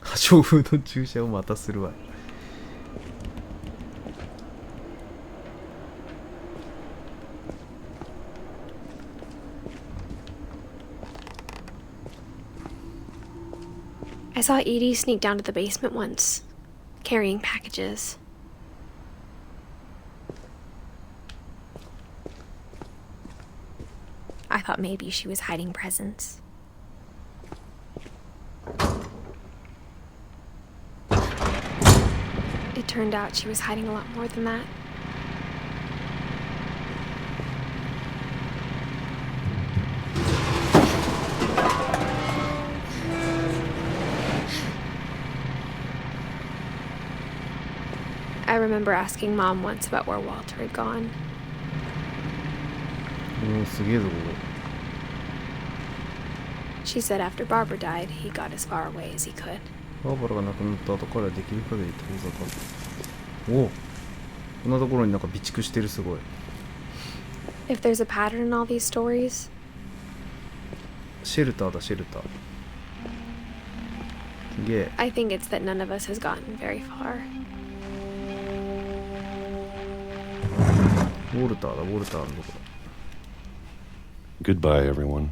破傷風の注射をまたするわ。I saw Edie sneak down to the basement once, carrying packages. I thought maybe she was hiding presents. It turned out she was hiding a lot more than that. I remember asking Mom once about where Walter had gone. おお、すげえぞこ She said after Barbara died, he got as far away as he could. こ。バーバラが亡くなった後からできる限り遠ざかる。おお、こんなところになんか備蓄してる。すごい。 If there's a pattern in all these stories, シェルターだ、シェルター。すげえ。 I think it's that none of us has gotten very far. ウォルターだ、ウォルターのところ。 Goodbye, everyone.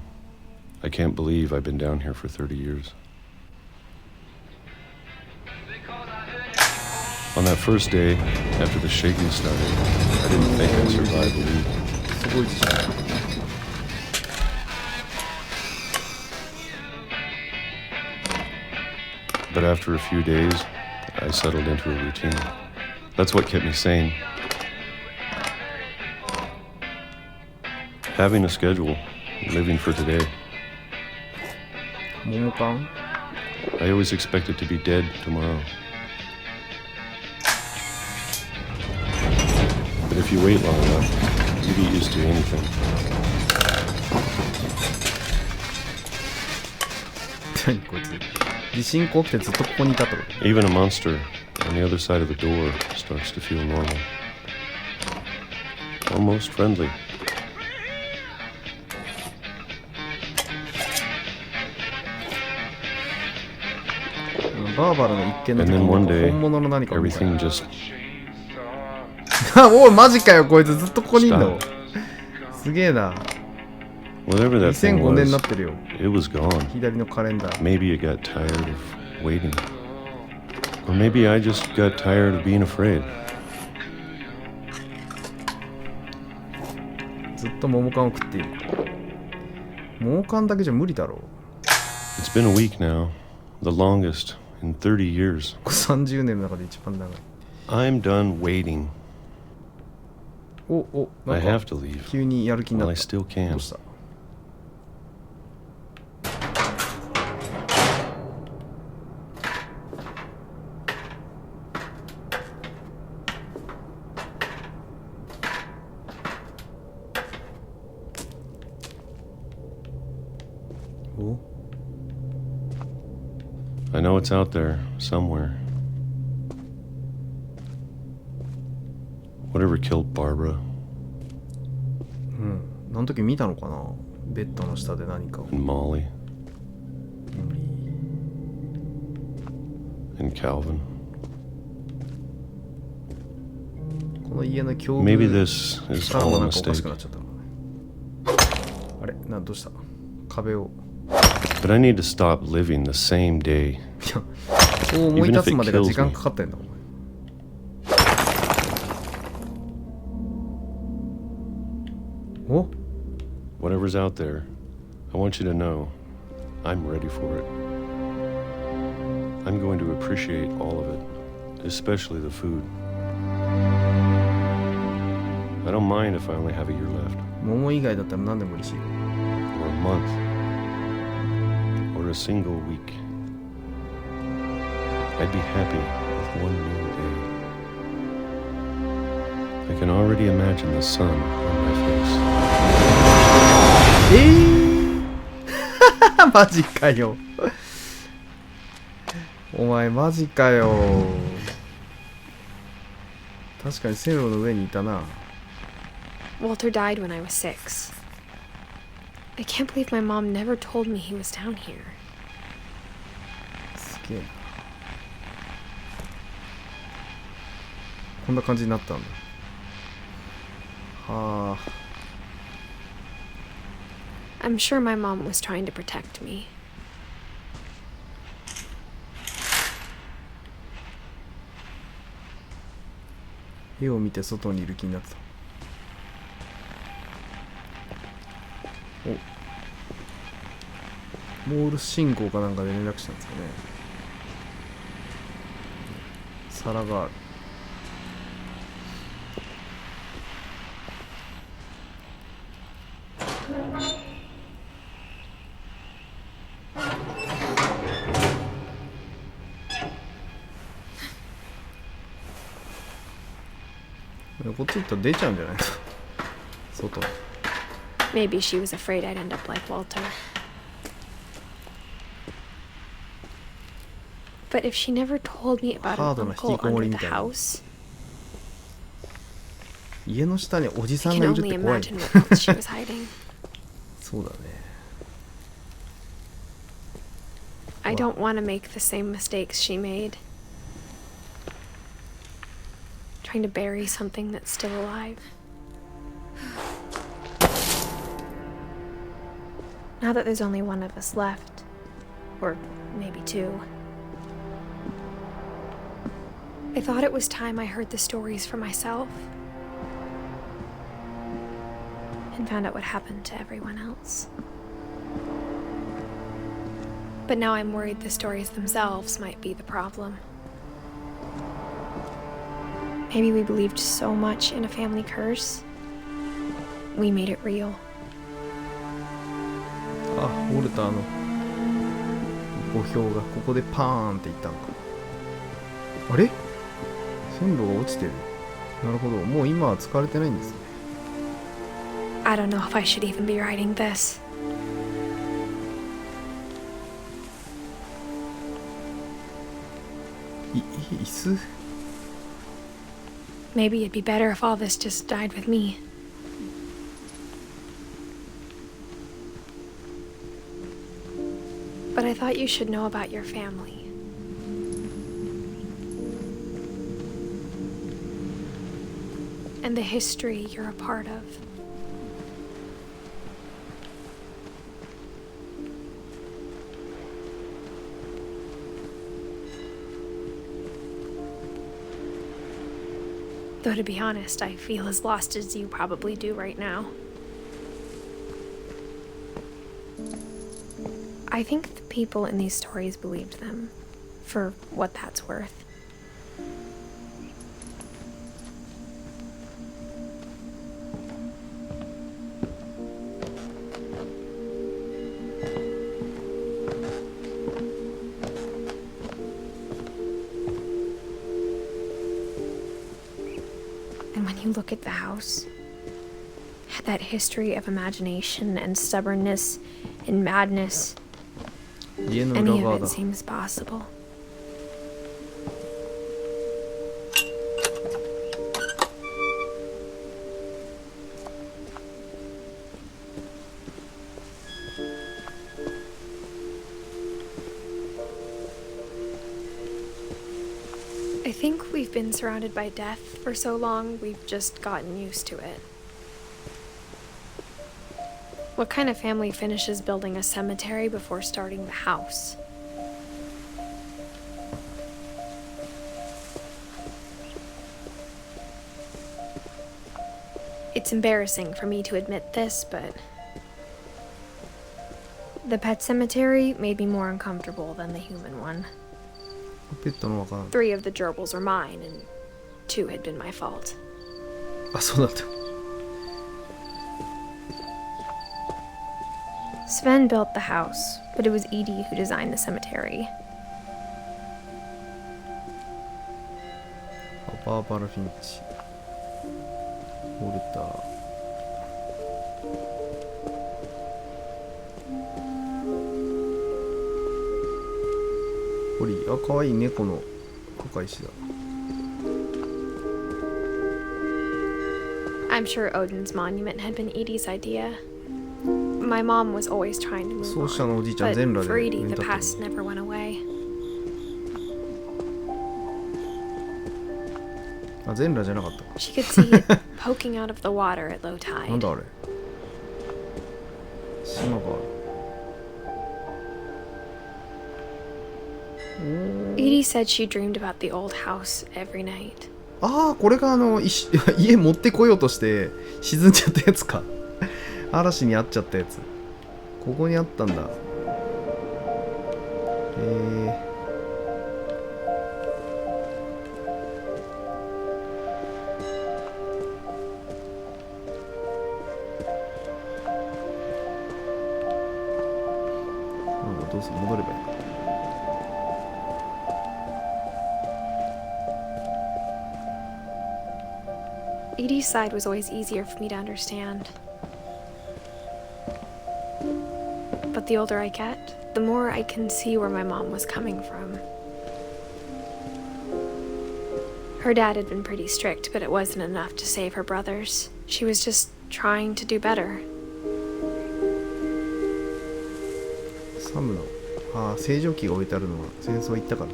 I can't believe I've been down here for 30 years. On that first day, after the shaking started, I didn't think I'd survive a week. すごいじゃん。 But after a few days, I settled into a routine. That's what kept me sane. Having a schedule, living for today. モモカン I always expected to be dead tomorrow. But if you wait long enough, you get used to anything. 何こいつ。地震怖くてずっとここにいたってこと。 Even a monster on the other side of the door starts to feel normal. Almost friendly. バーバラの一見の And 時 then に one day, 本物の何かを見た。 everything just おい、マジかよ、こいつずっとここにいんの。すげえな。 whatever that thing 2005年にな was, ってるよ。 it was gone. 左のカレンダー。 Maybe it got tired of waiting. Or maybe I just got tired of being afraid. ずっと桃缶を食っている。桃缶だけじゃ無理だろう。 It's been a week now, the longest in 30 years. 30年の中で一番長い。 I'm done waiting. お、な I ん have か to leave 急にやる気にな while っ I た。 still ど can. うした？ お I know it's out there somewhere. Whatever killed Barbara あの時見たのかな、ベッドの下で何かを。 and Molly and Calvin. この家の境遇 Maybe this is から all も a なんかおかし mistake. くなっちゃったのね。あれ、どうした？壁を。 But I need to stop living the same day. いや、そう思い立つまでが時間かかってんだお前。お Whatever's out there, I want you to know I'm ready for it. I'm going to appreciate all of it, especially the food. I don't mind if I only have a year left, 桃以外だったら何でも嬉しい。 or a month, or a single week. I'd be happy with one new day. I can already imagine the sun on my face. マジかよ。お前マジかよ。確かに線路の上にいたな。 Walter died when I was 6. I can't believe my mom never told me he was down here. すげえな。こんな感じになったんだ。はあ。I'm sure my mom was trying to protect me. 絵を見て外にいる気になってた。お、モール信号かなんかで連絡したんですかね。皿がある。こっち行ったら出ちゃうんじゃないの外。 Maybe she was afraid I'd end up like Walter. But if she never told me about an uncle under the house, 家の下におじさ I ん can がいるっ only て怖い。 imagine what else she was hiding. そうだね。 I don't want to make the same mistakes she made. Trying to bury something that's still alive. Now that there's only one of us left, or maybe two, I thought it was time I heard the stories for myself and found out what happened to everyone else. But now I'm worried the stories themselves might be the problem. Maybe we believed so much in a family curse, we made it real. あ、ウォルターの墓標がここでパーンっていったのか。あれ、線路が落ちてる。なるほど、もう今は使われてないんですね。 I don't know if I should even be writing this. Maybe it'd be better if all this just died with me. But I thought you should know about your family. And the history you're a part of. Though to be honest, I feel as lost as you probably do right now. I think the people in these stories believed them, for what that's worth. And when you look at the house, that history of imagination and stubbornness and madness, any of it seems possible. I think we've been surrounded by death for so long, we've just gotten used to it. What kind of family finishes building a cemetery before starting the house? It's embarrassing for me to admit this, but the pet cemetery made me more uncomfortable than the human one. 3 of the gerbils are mine, and 2 had been my fault. あ、そうだった。 Sven built the house, but it was Edie who designed the cemetery. バーバラ・フィンチ、ウォルター。ポリー、あ、かわいい猫の墓石だ。I'm sure Odin's monument had been Edie's idea. My mom was always trying to move 奏者 on, のおじいちゃん but 全裸で for Edie, 上に the 立ってる。 past never went away. あ、全裸じゃなかった。 She could see it poking out of the water at low なん tide. だあれ。島がある。 Edie said she dreamed about the old house every night. ああ、これが家持ってこようとして沈んじゃったやつか。嵐に遭っちゃったやつ。ここにあったんだ。どうする、戻ればいいか。Edie's side was always easier for me to understand. But the older I get, the more I can see where my mom was coming from. Her dad had been pretty strict, but it wasn't enough to save her brothers. She was just trying to do better. サムの、ああ、星条旗が置いてあるのは戦争行ったから。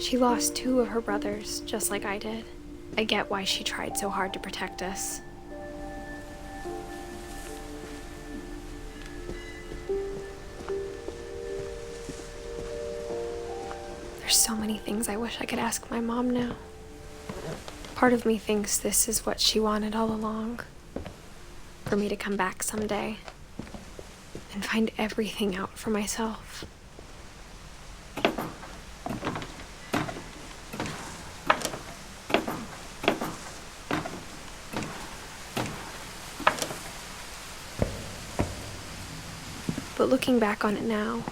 She lost 2 of her brothers, just like I did. I get why she tried so hard to protect us. There's so many things I wish I could ask my mom now. Part of me thinks this is what she wanted all along. For me to come back someday and find everything out for myself. But looking back on it now,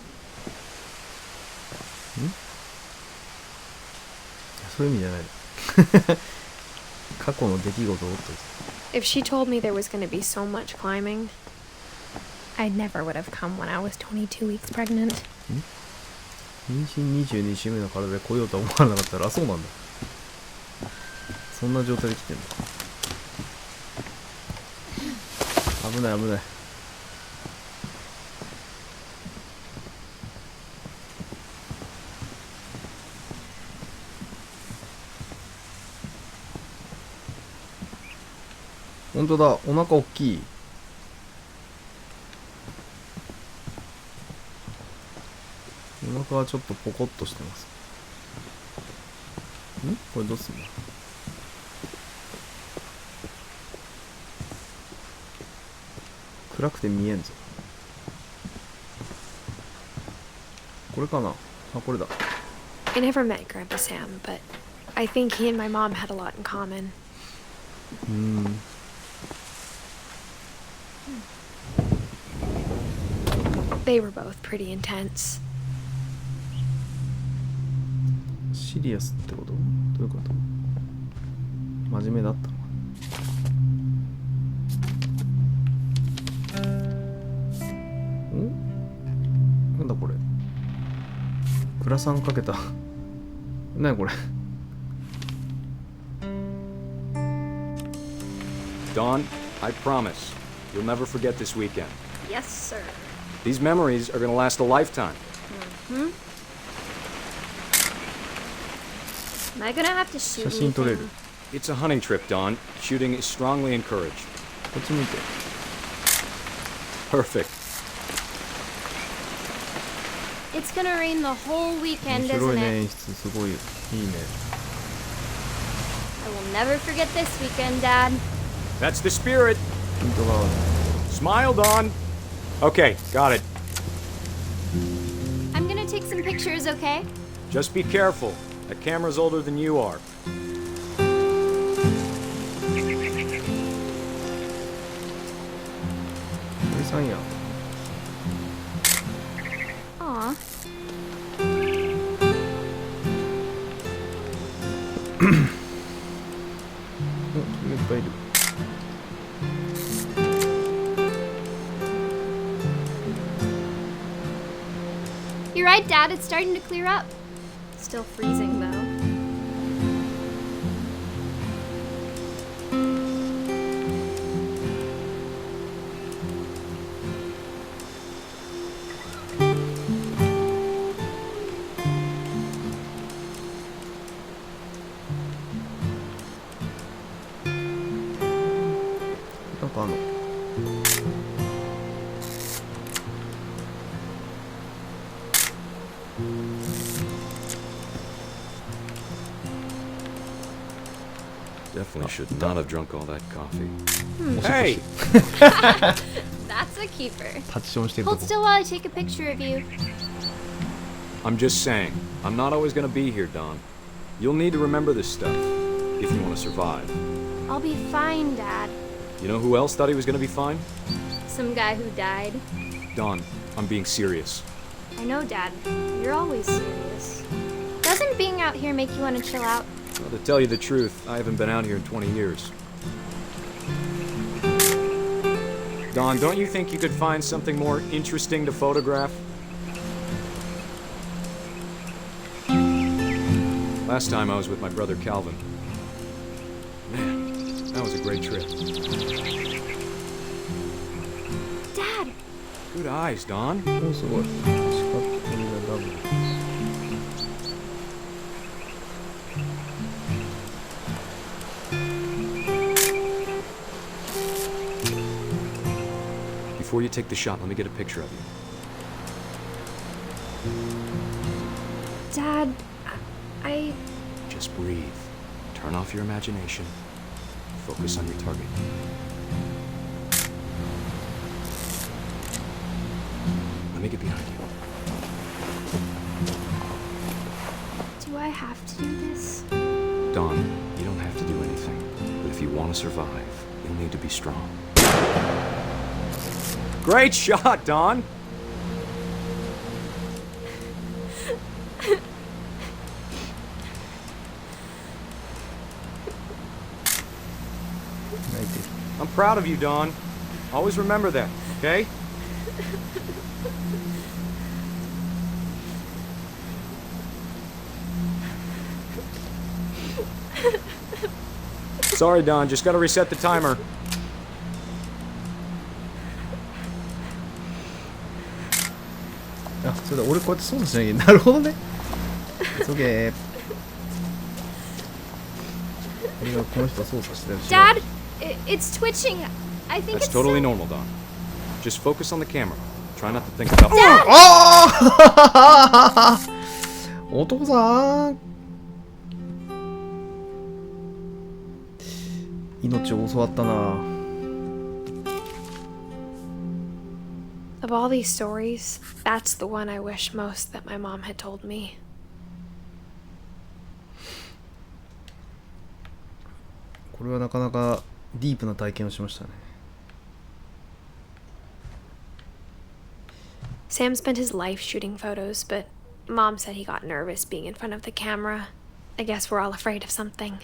そういう意味じゃない。過去の出来事をと。 if she told me there was going to be so much climbing, I never would have come when I was 22 weeks pregnant. 妊娠22週目の体で来ようとは思わなかったら、あ、そうなんだ。そんな状態で来てんだ。危ない危ない。本当だ、お腹大きい。お腹はちょっとポコッとしてます。ん？これどうすんの？暗くて見えんぞ。これかな？あ、これだ。I never met Grandpa Sam, but I think he and my mom had a lot in common. They were both pretty intense. シリアスってこと？どういうこと？真面目だったのかな。なんだこれ。クラサンかけた。何これ。Dawn, I promise you'll never forget this weekend. Yes, sir. These memories are going to last a lifetime. Am I gonna have to shoot 写真撮れる。 It's a hunting trip, Dawn. Shooting is strongly encouraged. こっち見て。 Perfect. It's gonna rain the whole 面 weekend, 白い isn't ね、 it? 演出すごいいいね。 I will never forget this weekend, Dad. That's the spirit. 本当だ。 Smile, Dawn. Okay, got it. I'm gonna take some pictures, okay? Just be careful. That camera's older than you are. 森さんや。 Aw. お、鳥がいっぱいいる。 You right? right, Dad, it's starting to clear up. Still freezing, though. Definitely should not have drunk all that coffee. Hey! That's a keeper. タッチションしてると Hold こ still while I take a picture of you. I'm just saying, I'm not always gonna be here, Don. You'll need to remember this stuff if you want to survive. I'll be fine, Dad. You know who else thought he was gonna be fine? Some guy who died. Don, I'm being serious. I know, Dad. You're always serious. Doesn't being out here make you want to chill out? Well, to tell you the truth, I haven't been out here in 20 years. Don, don't you think you could find something more interesting to photograph? Last time I was with my brother Calvin. Man, that was a great trip. Dad! Good eyes, Don. おすごい。四角いのがダブル。Before you take the shot, let me get a picture of you. Dad, I... Just breathe. Turn off your imagination. Focus on your target. Let me get behind you. Do I have to do this? Don, you don't have to do anything. But if you want to survive, you'll need to be strong. Great shot, Don! I'm proud of you, Don. Always remember that, okay? Sorry, Don. Just gotta reset the timer. Ah, そうだ、俺こうやって操作しなきゃいけない。なるほどね。すげえ。俺がこの人は操作してるし。 Dad, it's twitching. I think That's it's totally normal, Don. Just focus on the camera. Try not to think about. Dad! ああお父さん命を教わったな。 Of all these stories, that's the one I wish most that my mom had told me. これはなかなかディープな体験をしましたね。 Sam spent his life shooting photos, but Mom said he got nervous being in front of the camera. I guess we're all afraid of something.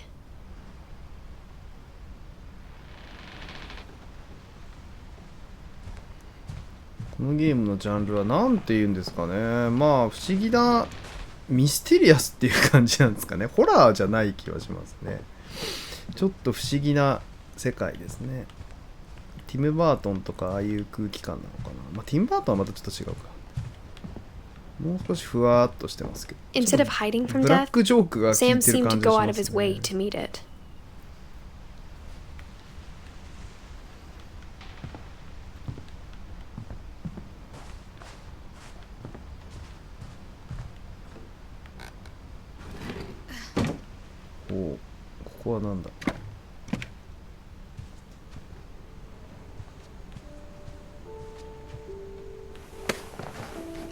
このゲームのジャンルは何て言うんですかね。まあ不思議なミステリアスっていう感じなんですかね。ホラーじゃない気はしますね。ちょっと不思議な世界ですね。ティム・バートンとかああいう空気感なのかな。まあティム・バートンはまたちょっと違うか。もう少しふわーっとしてますけど。 Instead of hiding from ブラッ death, クジョークが効い Sam てる seemed 感 to じが go し out ま of す his way ね。 to meet it. おう、ここはなんだ。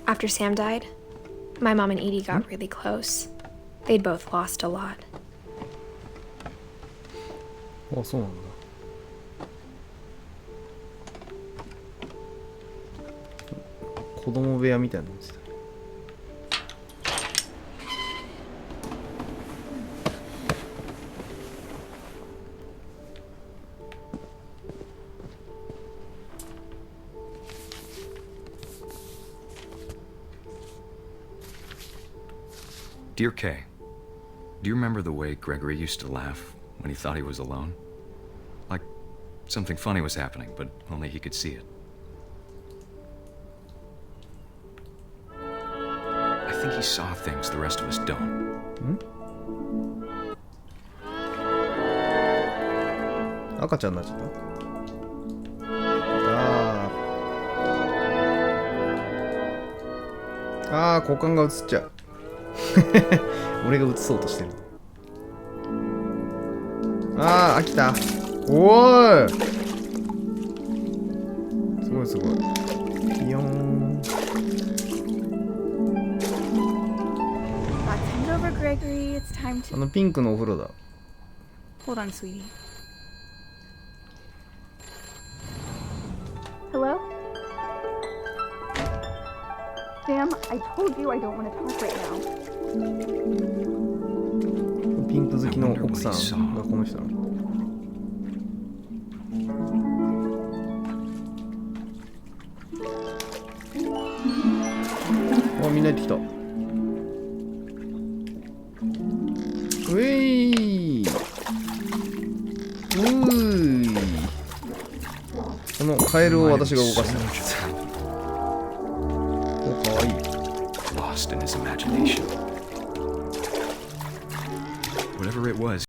After Sam died, my mom and Edie got really close. They'd both lost a lot. あ、そうなんだ。子供部屋みたいなのですね。Dear Kay, do you remember the way Gregory used to laugh when he thought he was alone? Like something funny was happening, but only he could see it. I think he saw things the rest of us don't. Hmm? 赤ちゃんになっちゃった。股間が映っちゃう。俺が映そうとしてる。飽きた。おーい。すごいすごい。ピヨーン。ピンクのお風呂だ。Hold on, sweetie. Hello? Sam, I told you I don't want to talk right now. ピンク好きの奥さんがこの人なの。みんなやってきた。うえい。このカエルを私が動かした。お、かわいい。Lost in his imagination. Whatever it was.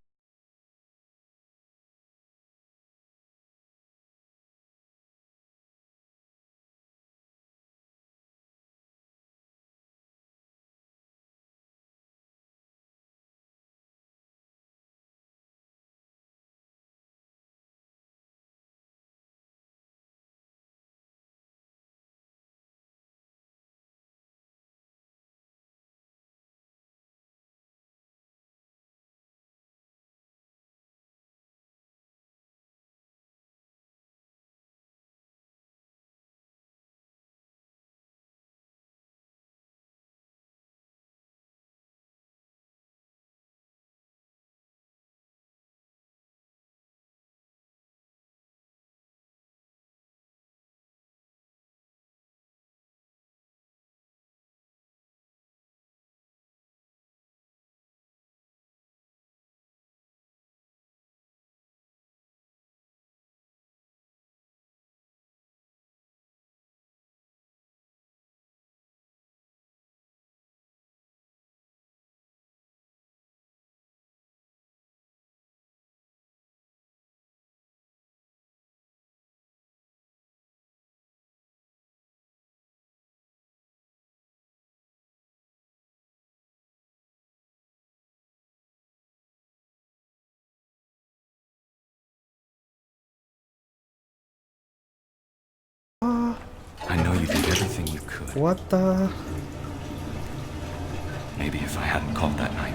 I know you did everything you could. 終わった。 Maybe if I hadn't called that night.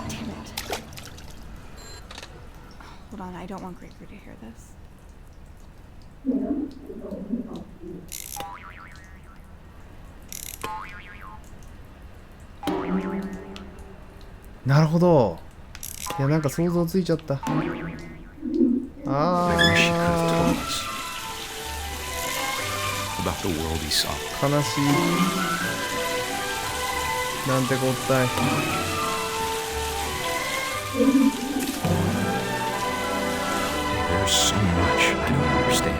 Damn it. Hold on, I don't want Gregory to hear this. なるほど。いや、なんか想像ついちゃった。I wish he could have told us about the world he saw. 悲しい。なんてこったい。There's so much I don't understand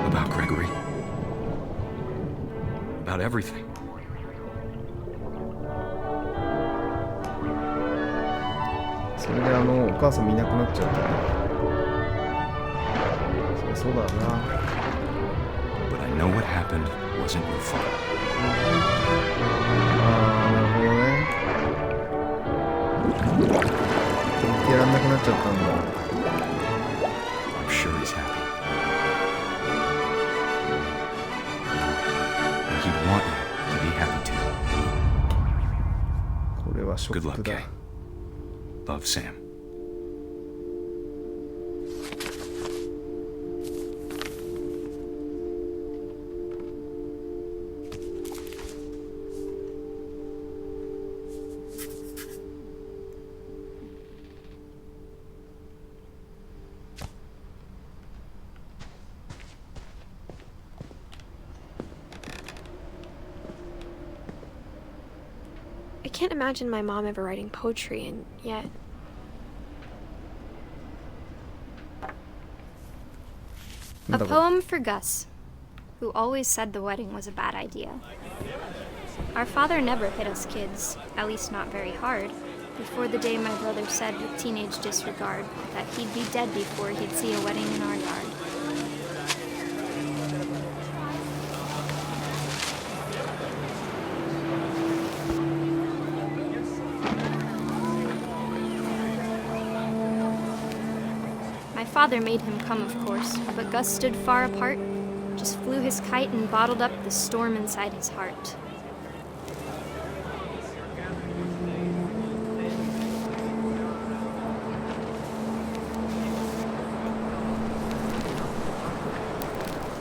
about Gregory, about everything. それでお母さん見なくなっちゃったね。そうだな。But I know what happened wasn't your fault. なるほどね。言ってやらなくなっちゃったんだ。I'm sure he's happy. And he'd want you to be happy too. これはショ Good ッ luck, クだ。 Kay. Love, Sam. I can't imagine my mom ever writing poetry, and yet... A poem for Gus, who always said the wedding was a bad idea. Our father never hit us kids, at least not very hard, before the day my brother said with teenage disregard that he'd be dead before he'd see a wedding in our yard. My father made him come, of course, but Gus stood far apart, just flew his kite and bottled up the storm inside his heart.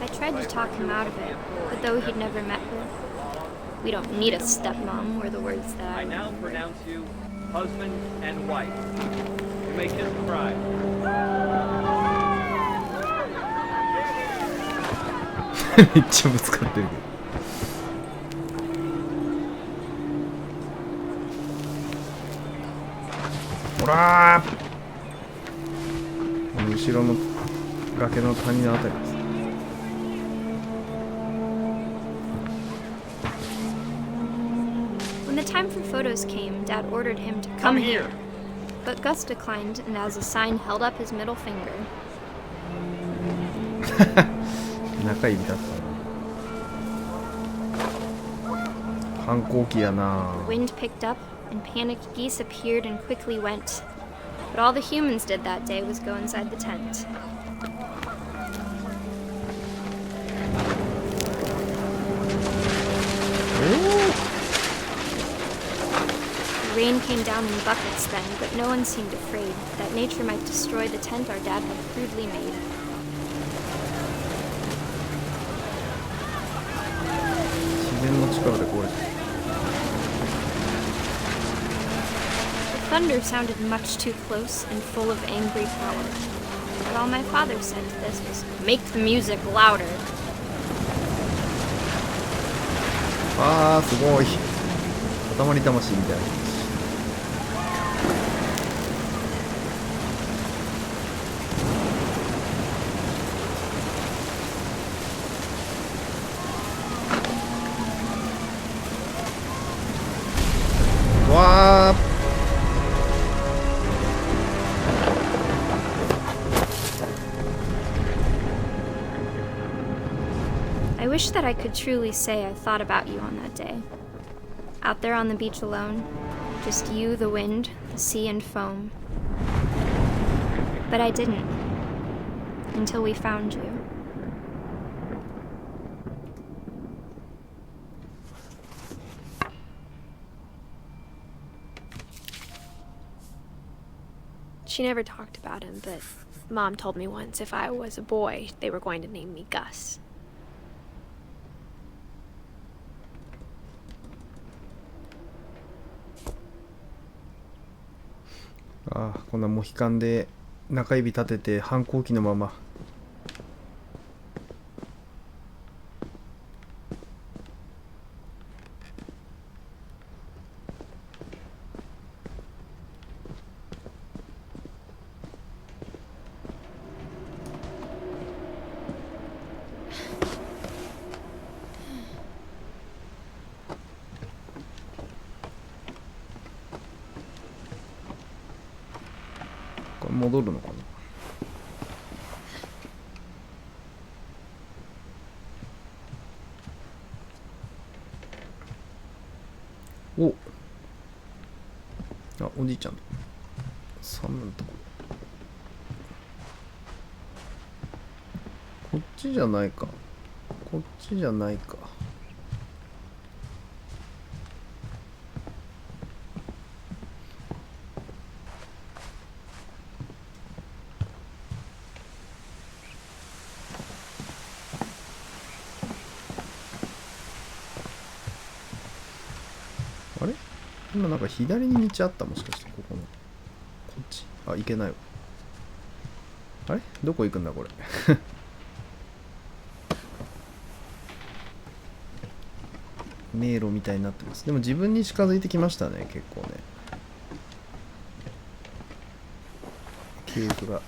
I tried to talk him out of it, but though he'd never met her, we don't need a stepmom were the words that I now pronounce you husband and wife. You may kiss the bride. めっちゃぶつかってるけど。ほらー、後ろの崖の谷のあたりです。When the time for photos came, Dad ordered him to come here. But Gus declined, and as a sign held up his middle finger. 中指だったな。反抗期やな。 The wind picked up, and panicked geese appeared and quickly went. But all the humans did that day was go inside the tent. The rain came down in buckets then, but no one seemed afraid that nature might destroy the tent our dad had crudely made. The thunder sounded much too close and full of angry power. But all my father said to this was, "Make the music louder." あー、すごい。塊魂みたいな。わー。I wish that I could truly say I thought about you on that day. Out there on the beach alone, just you, the wind, the sea, and foam. But I didn't. Until we found you. She never talked about him, but Mom told me once if I was a boy, they were going to name me Gus. ああ、こんなモヒカンで中指立てて反抗期のまま。これ戻るのかな。お、あ、おじいちゃんだ。サムのとここっちじゃないか。こっちじゃないか。あれ？今なんか左に道あった？もしかしてここの。こっち？あ、行けないわ。あれ？どこ行くんだこれ。迷路みたいになってます。でも自分に近づいてきましたね、結構ね。系譜が。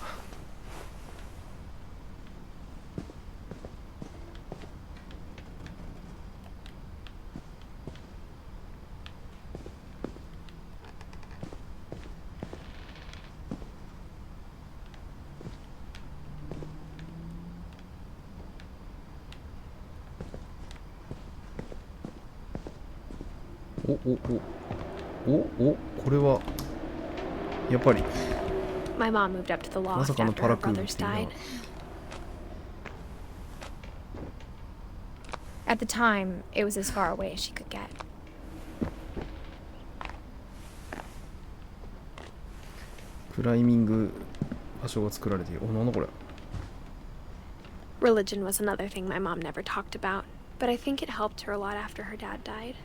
これはやっぱり My mom moved up to the まさ loft かの after パ her ラクールっ brothers ていうな。 died. At the time, it was as far away as she could get. クライミング場所が作られている。なんだこれ。 Religion was another thing my mom never talked about, but I think it helped her a lot after her dad died.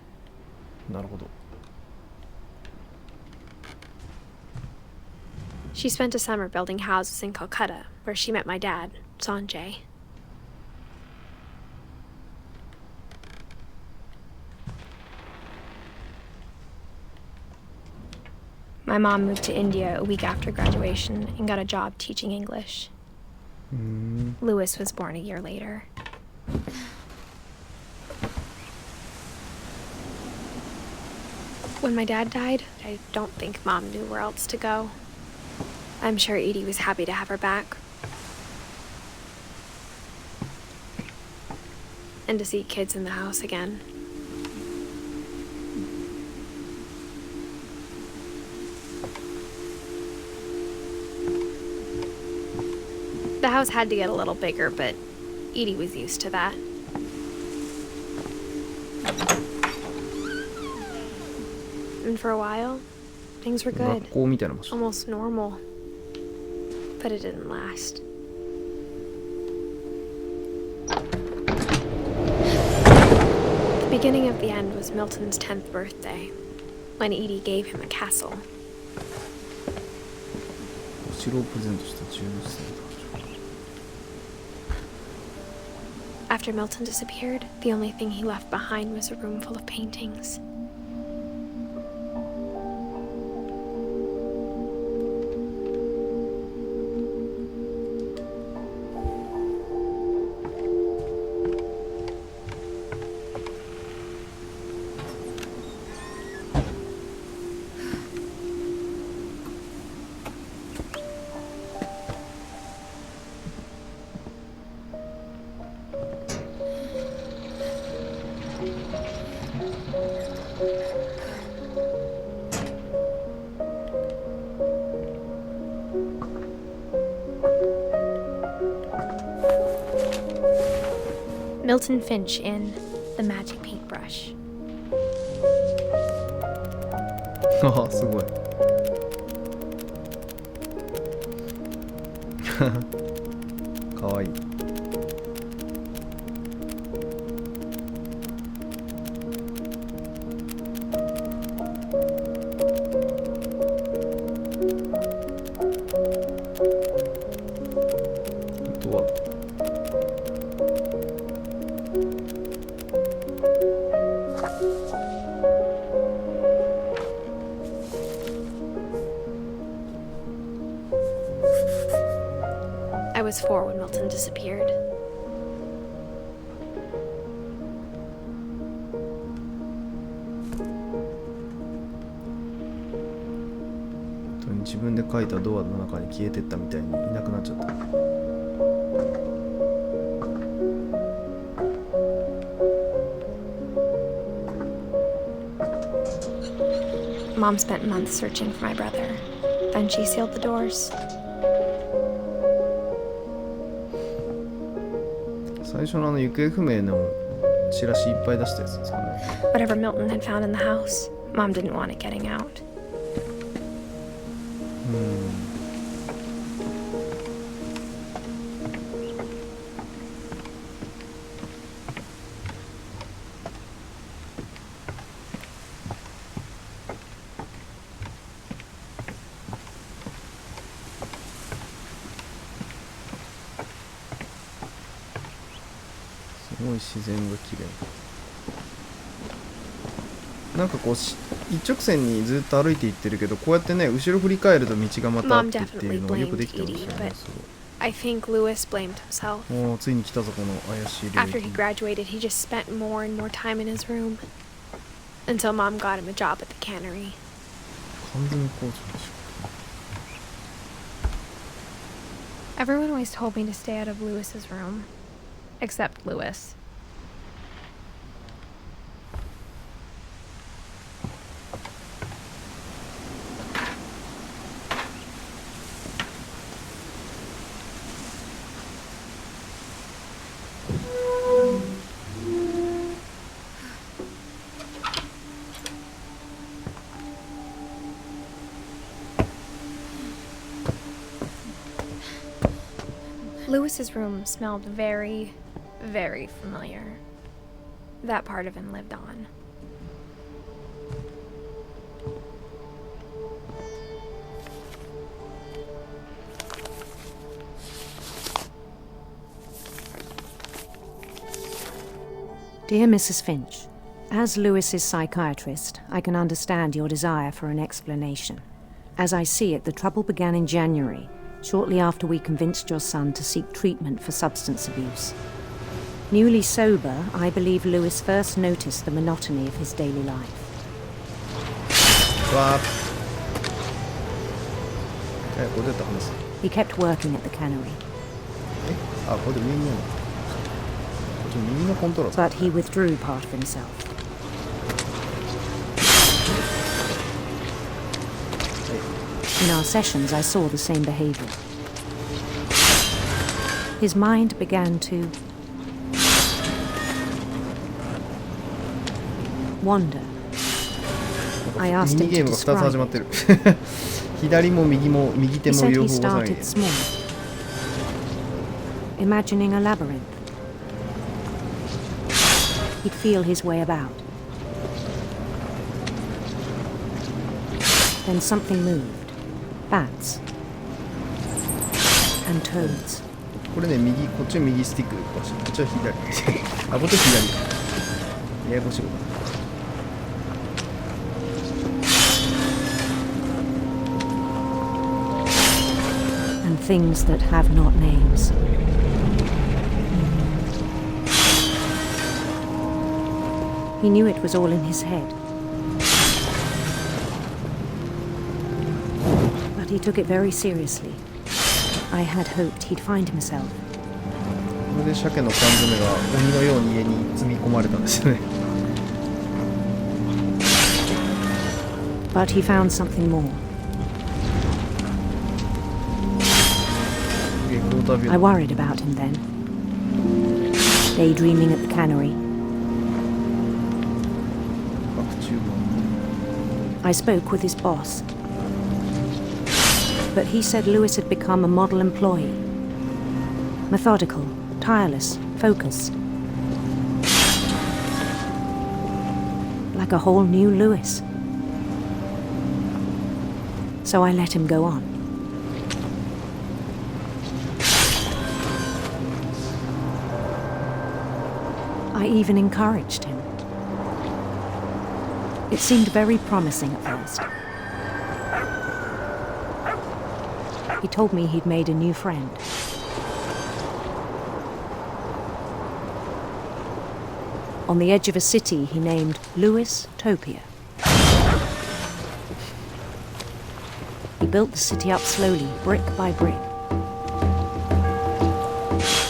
なるほど。 She spent a summer building houses in Calcutta, where she met my dad, Sanjay. My mom moved to India a week after graduation and got a job teaching English. Louis was born a year later. When my dad died, I don't think Mom knew where else to go. I'm sure Edie was happy to have her back. And to see kids in the house again. The house had to get a little bigger, but Edie was used to that. And for a while, things were good. 学校みたいな場所。 Almost normal. But it didn't last. The beginning of the end was Milton's 10th birthday, when Edie gave him a castle. お城をプレゼントした12歳だ。 After Milton disappeared, the only thing he left behind was a room full of paintings. Milton Finch in The Magic Paintbrush. ああ、すごい。かわいい。あとは I was 4 when Milton disappeared.本当に自分で書いたドアの中に消えてったみたいにいなくなっちゃった。 Mom spent months searching for my brother. Then she sealed the doors. 最初の行方不明のチラシいっぱい出したやつですかね。 Whatever Milton had found in the house, Mom didn't want it getting out. すごい自然が綺麗。なんかこう一直線にずっと歩いていってるけど、こうやってね後ろ振り返ると道がまたあってっていうのがよくできてますよね。I think Lewis blamed himself. おー、ついに来たぞこの怪しい領域。 After he graduated, he just spent more and more time in his room until Mom got him a job at the cannery. 完全にこうでしょ。 Everyone always told me to stay out of Lewis's room, except Lewis. Lewis's room smelled very, very familiar. That part of him lived on. Dear Mrs. Finch, as Lewis's psychiatrist, I can understand your desire for an explanation. As I see it, the trouble began in January, shortly after we convinced your son to seek treatment for substance abuse. Newly sober, I believe Lewis first noticed the monotony of his daily life. He kept working at the cannery. But he withdrew part of himself. In our sessions, I saw the same behavior. His mind began to wander. I asked him to describe it. He said he started small, imagining a labyrinth. He'd feel his way about. Then something moved. Bats and toads. これね、こっち右スティックでこっちは左。あ、こっちは左。ややこしいこと。 And things that have not names. He knew it was all in his head. But he took it very seriously. I had hoped he'd find himself. これで鮭の缶詰が鬼のように家に積み込まれたんですよね。But he found something more. I worried about him then. Daydreaming at the cannery. I spoke with his boss. But he said Lewis had become a model employee. Methodical, tireless, focused. Like a whole new Lewis. So I let him go on. I even encouraged him. It seemed very promising at first. He told me he'd made a new friend. On the edge of a city he named Lewis-topia. He built the city up slowly, brick by brick.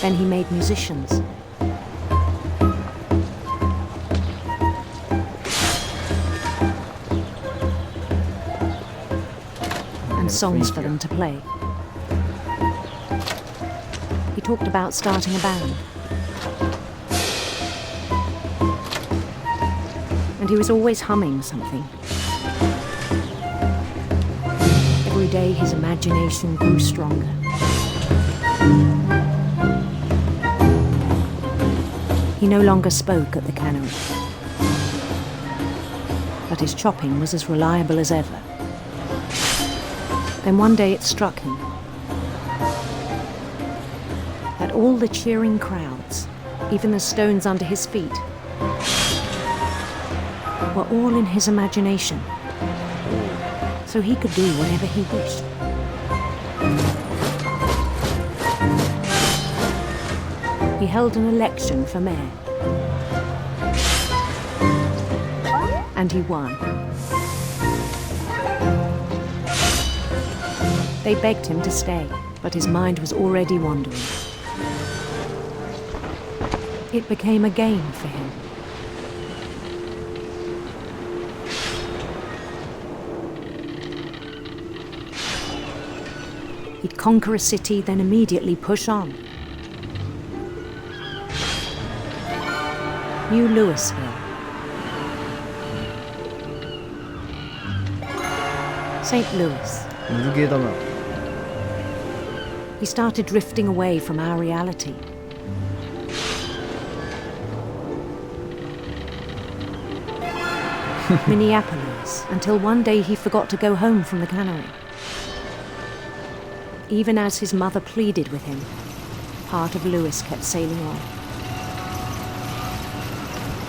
Then he made musicians. And songs for them to play. He talked about starting a band. And he was always humming something. Every day his imagination grew stronger. He no longer spoke at the cannery. But his chopping was as reliable as ever. Then one day it struck him that all the cheering crowds, even the stones under his feet, were all in his imagination, so he could do whatever he wished. He held an election for mayor, and he won. They begged him to stay, but his mind was already wandering. It became a game for him. He'd conquer a city, then immediately push on. New Louisville. St. Louis. He started drifting away from our reality. Minneapolis, until one day he forgot to go home from the cannery. Even as his mother pleaded with him, part of Louis kept sailing on.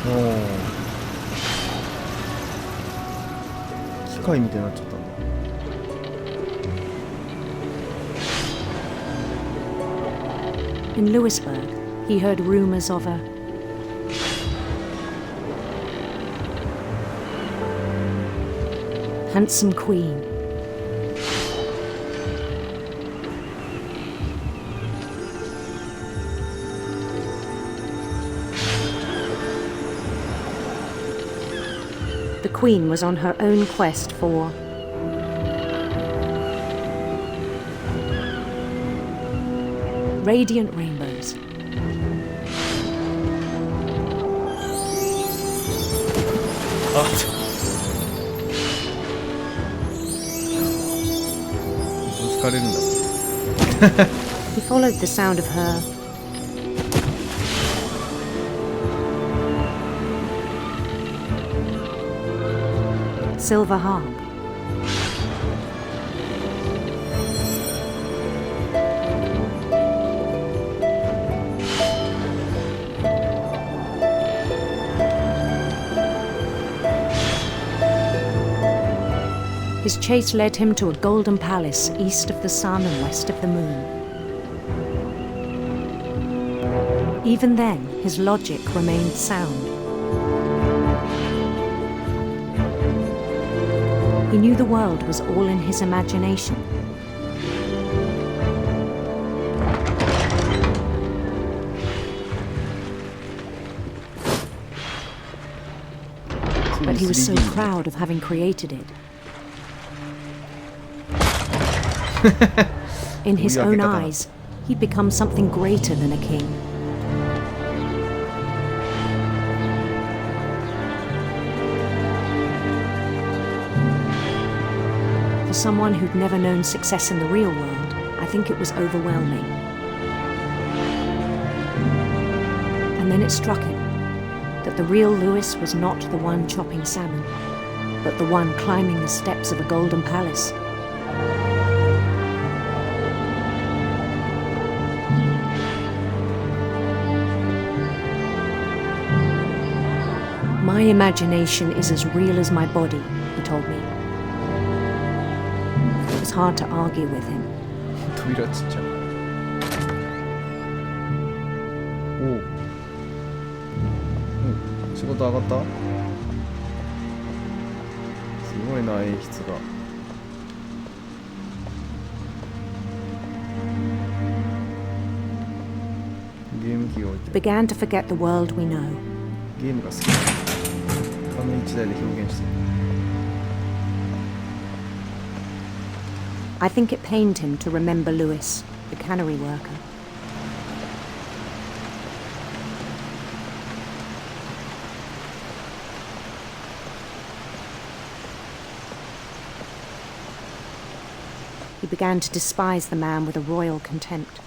Oh. 機械みたいになっちゃったんだ。In Louisburg, he heard rumors of a handsome queen. The queen was on her own quest for radiant rainbows. He followed the sound of her silver harp. His chase led him to a golden palace east of the sun and west of the moon. Even then, his logic remained sound. He knew the world was all in his imagination. But he was so proud of having created it. In his own eyes, he'd become something greater than a king. For someone who'd never known success in the real world, I think it was overwhelming. And then it struck him that the real Louis was not the one chopping salmon, but the one climbing the steps of a golden palace. My imagination is as real as my body, he told me. It was hard to argue with him. He began to forget the world we know. I think it pained him to remember Louis, the cannery worker. He began to despise the man with a royal contempt.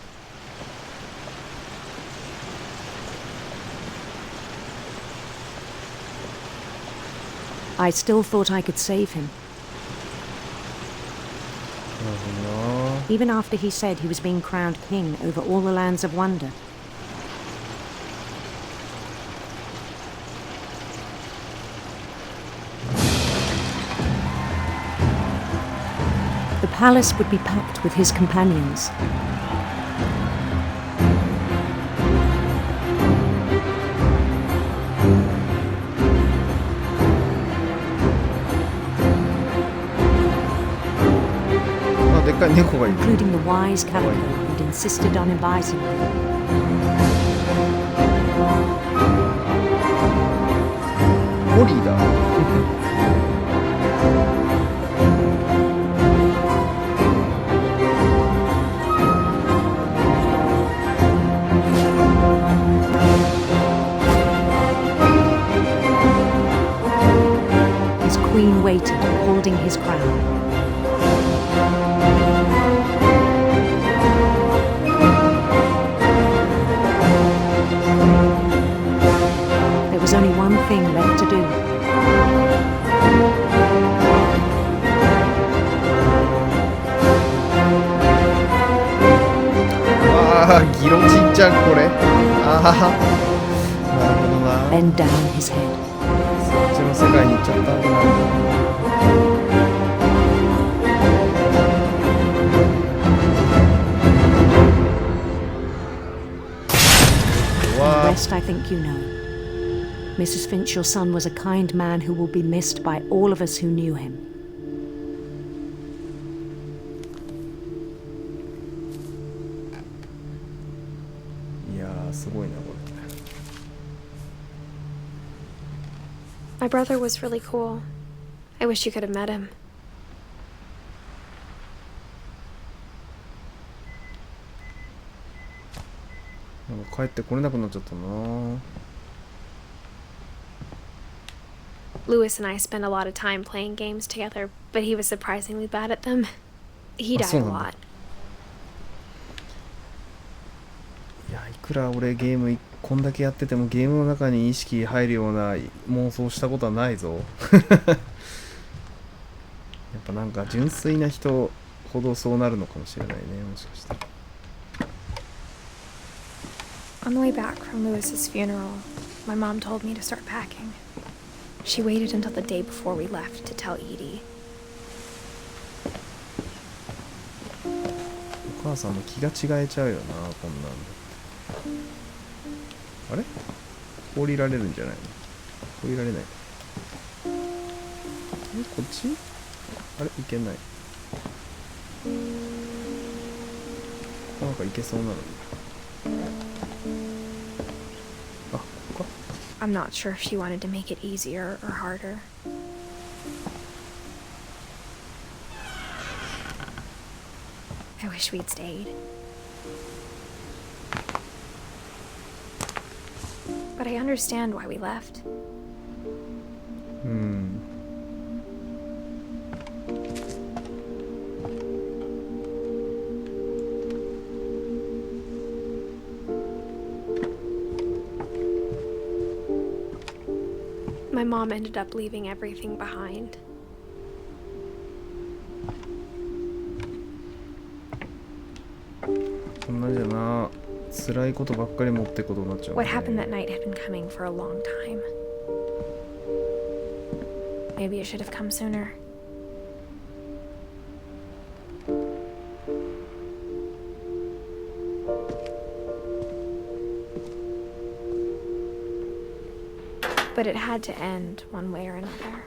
I still thought I could save him. Even after he said he was being crowned king over all the lands of wonder. palace would be packed with his companions. Including the wise Calico who'd insisted on inviting me. His queen waited, holding his crown. There was only one thing left to do. Bend down his head. The rest I think you know. Mrs. Finch, your son was a kind man who will be missed by all of us who knew him. My brother was really cool. I wish you could have met him. Lewis and I spent a lot of time playing games together, but he was surprisingly bad at them. He died a lot. いや、いくら俺ゲームこんだけやっててもゲームの中に意識入るような妄想したことはないぞ。やっぱなんか純粋な人ほどそうなるのかもしれないね、もしかしたら。On the way back from Lewis's funeral, my mom told me to start packing. She waited until the day before we left to tell Edie. お母さんも気が違えちゃうよな、こんなんで。あれ？降りられるんじゃないの？降りられない。こっち？あれ？行けない。なんか行けそうなのに。あ、ここか。I'm not sure if she wanted to make it easier or harder. I wish we'd stayed. But I understand why we left. My mom ended up leaving everything behind. What happened that night had been coming for a long time. Maybe it should have come sooner. But it had to end one way or another.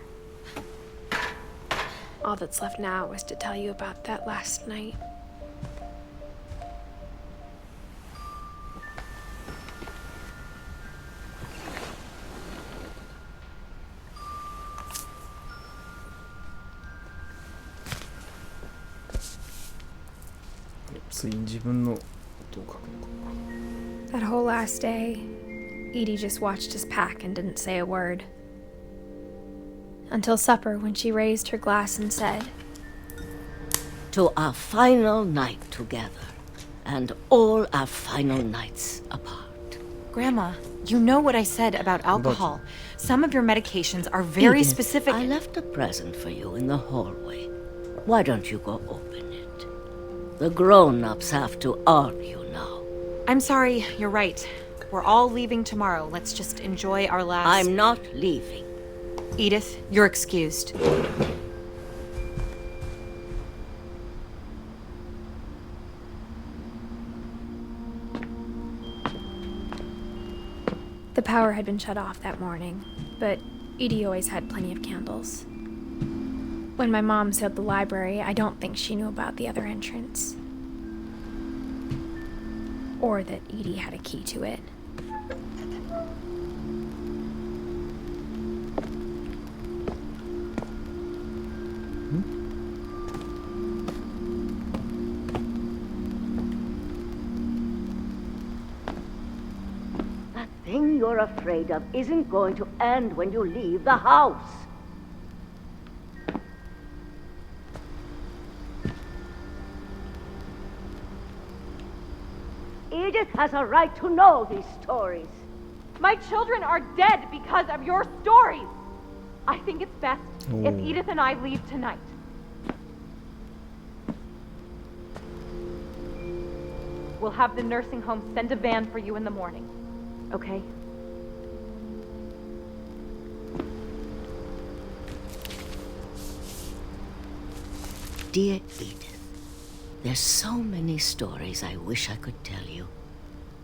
All that's left now is to tell you about that last night. That whole last day, Edie just watched us pack and didn't say a word. Until supper, when she raised her glass and said, "To our final night together, and all our final nights apart." Grandma, you know what I said about alcohol. Some of your medications are very specific. I left a present for you in the hallway. Why don't you go open it? The grown-ups have to argue now. I'm sorry, you're right. We're all leaving tomorrow. Let's just enjoy our last... I'm not leaving. Edith, you're excused. power had been shut off that morning, but Edie always had plenty of candles. When my mom sealed the library, I don't think she knew about the other entrance. Or that Edie had a key to it. That thing you're afraid of isn't going to end when you leave the house. Edith has a right to know these stories. My children are dead because of your stories. I think it's best if Edith and I leave tonight. We'll have the nursing home send a van for you in the morning, okay? Dear Edith, there's so many stories I wish I could tell you,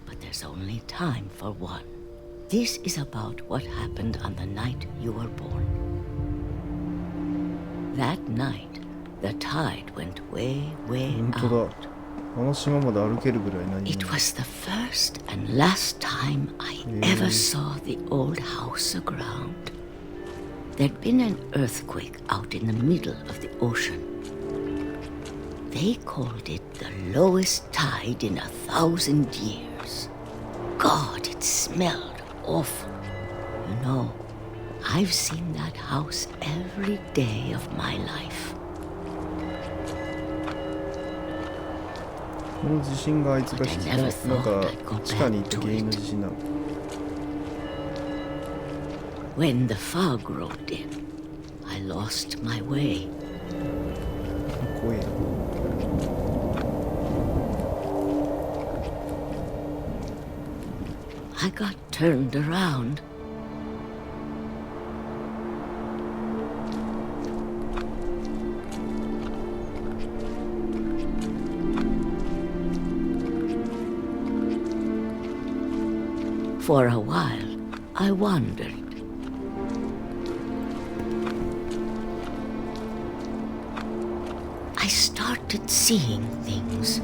but there's only time for one. This is about what happened on the night you were born. That night, the tide went way, way out. It was the first and last time I ever saw the old house aground. There'd been an earthquake out in the middle of the ocean. They called it the lowest tide in 1,000 years. God, it smelled awful. You know, I've seen that house every day of my life. この地震があいつがなんか地下に行った原因の地震なの。When the fog rolled in, I lost my way. 怖いな。I got turned around. For a while, I wandered. I started seeing things.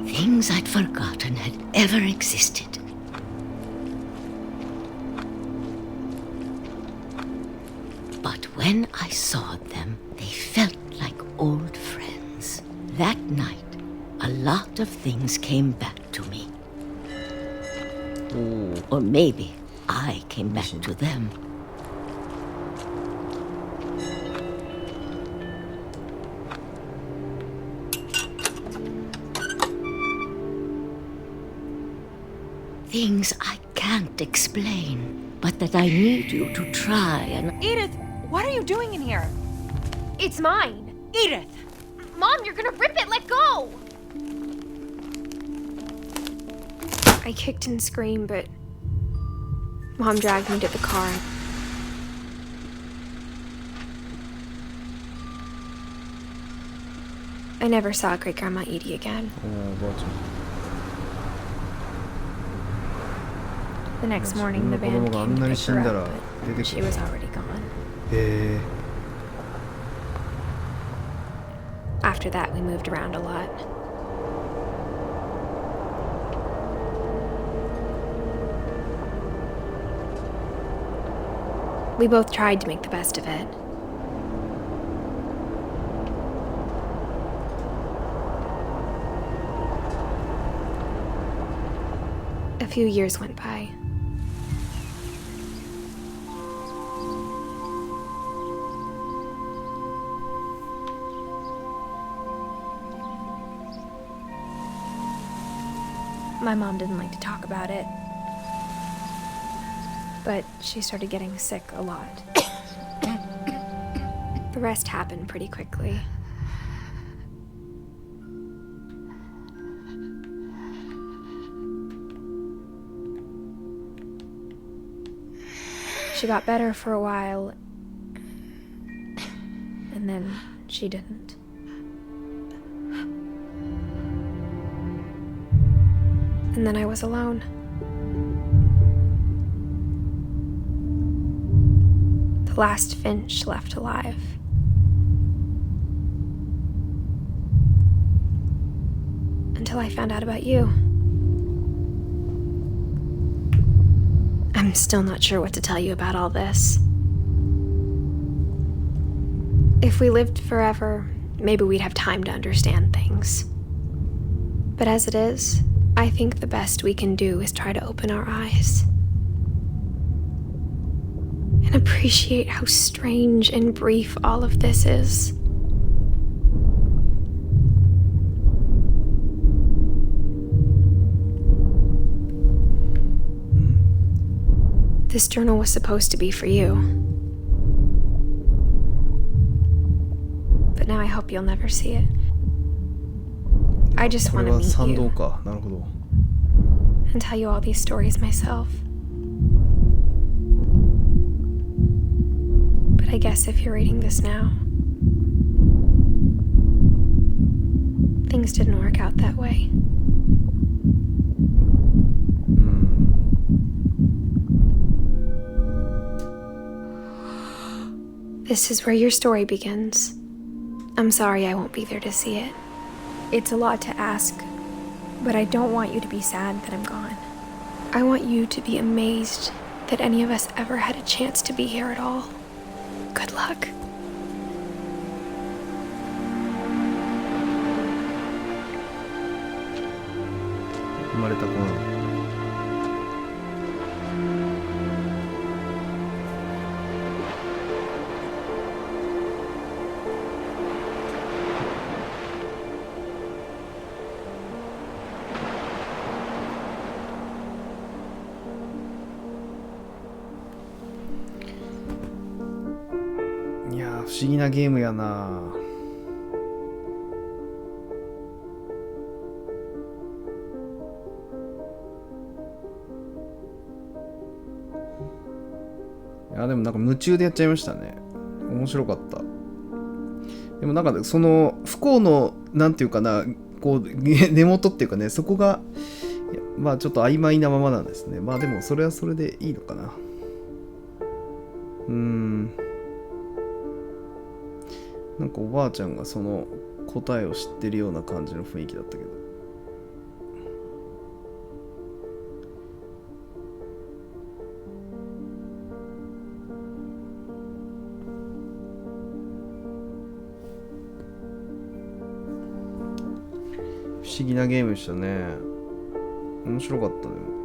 Things I'd forgotten had ever existed. But when I saw them, they felt like old friends. That night, a lot of things came back to me. Or maybe I came back to them. Things I can't explain, but that I need you to try and... Edith, what are you doing in here? It's mine. Edith! Mom, you're gonna rip it! Let go! I kicked and screamed, but Mom dragged me to the car. I never saw Great Grandma Edie again. The next morning, the van came to pick her up, but she was already gone. After that, we moved around a lot. We both tried to make the best of it. A few years went by. My mom didn't like to talk about it, but she started getting sick a lot. The rest happened pretty quickly. She got better for a while, and And then she didn't. And then I was alone. The last Finch left alive. Until I found out about you. I'm still not sure what to tell you about all this. If we lived forever, maybe we'd have time to understand things. But as it is, I think the best we can do is try to open our eyes. And appreciate how strange and brief all of this is. This journal was supposed to be for you. But now I hope you'll never see it. I just want to meet you and tell you all these stories myself. But I guess if you're reading this now, things didn't work out that way. This is where your story begins. I'm sorry I won't be there to see it. It's a lot to ask, but I don't want you to be sad that I'm gone. I want you to be amazed that any of us ever had a chance to be here at all. Good luck.いやー、不思議なゲームやな。いやでもなんか夢中でやっちゃいましたね。面白かった。でもなんかその不幸のなんていうかな、こう根元っていうかね、そこがまあちょっと曖昧なままなんですね。まあでもそれはそれでいいのかな。なんかおばあちゃんがその答えを知ってるような感じの雰囲気だったけど。不思議なゲームでしたね。面白かったでも。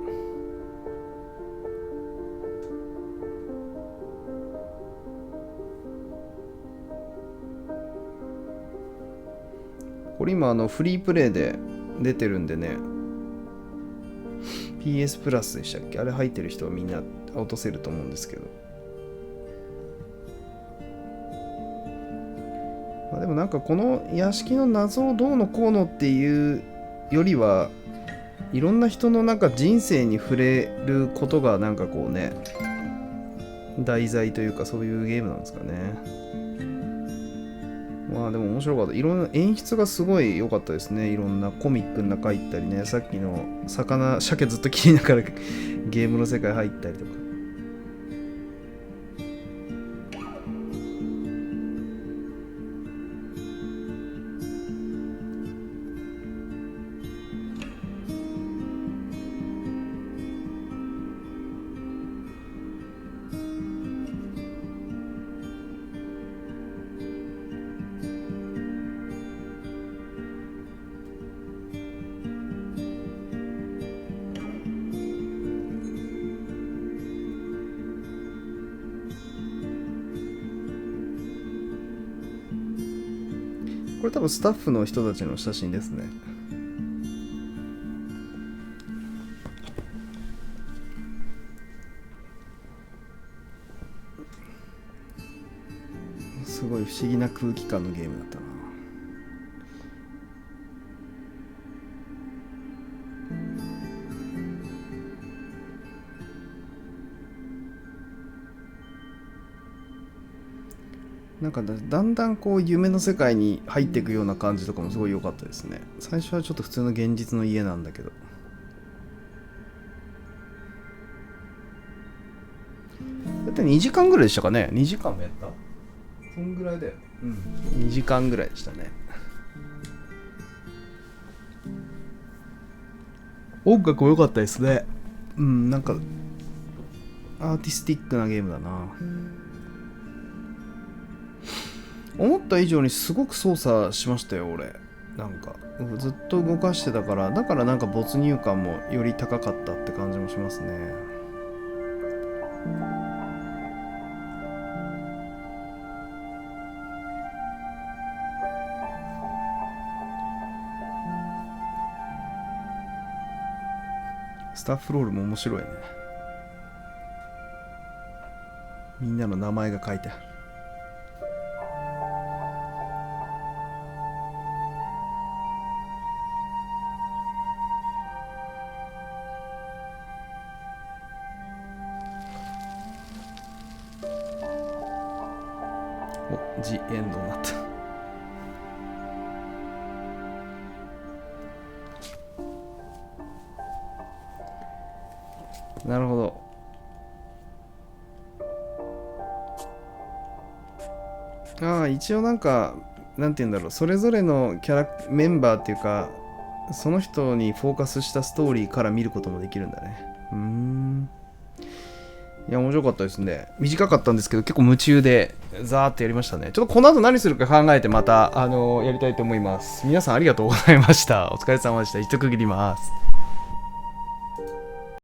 これ今フリープレイで出てるんでね、 PS プラスでしたっけ、あれ入ってる人はみんな落とせると思うんですけど、まあ、でもなんかこの屋敷の謎をどうのこうのっていうよりはいろんな人のなんか人生に触れることがなんかこうね題材というかそういうゲームなんですかね。まあでも面白かった。いろんな演出がすごい良かったですね。いろんなコミックの中入ったりね、さっきの鮭ずっと切りながらゲームの世界入ったりとか。これ多分スタッフの人たちの写真ですね。すごい不思議な空気感のゲームだったな。なんかだんだんこう夢の世界に入っていくような感じとかもすごい良かったですね。最初はちょっと普通の現実の家なんだけど。だって2時間ぐらいでしたかね。2時間もやった？そんぐらいだよね。うん。2時間ぐらいでしたね。音楽も良かったですね。うん、なんかアーティスティックなゲームだな。思った以上にすごく操作しましたよ、俺。なんかずっと動かしてたから、だからなんか没入感もより高かったって感じもしますね。スタッフロールも面白いね。みんなの名前が書いてある。お、ジ・エンドになった。なるほど。ああ、一応なんか、なんて言うんだろう、それぞれのメンバーっていうか、その人にフォーカスしたストーリーから見ることもできるんだね。いや、面白かったですね。短かったんですけど、結構夢中でザーってやりましたね。ちょっとこの後何するか考えてまた、やりたいと思います。皆さんありがとうございました。お疲れ様でした。一区切ります。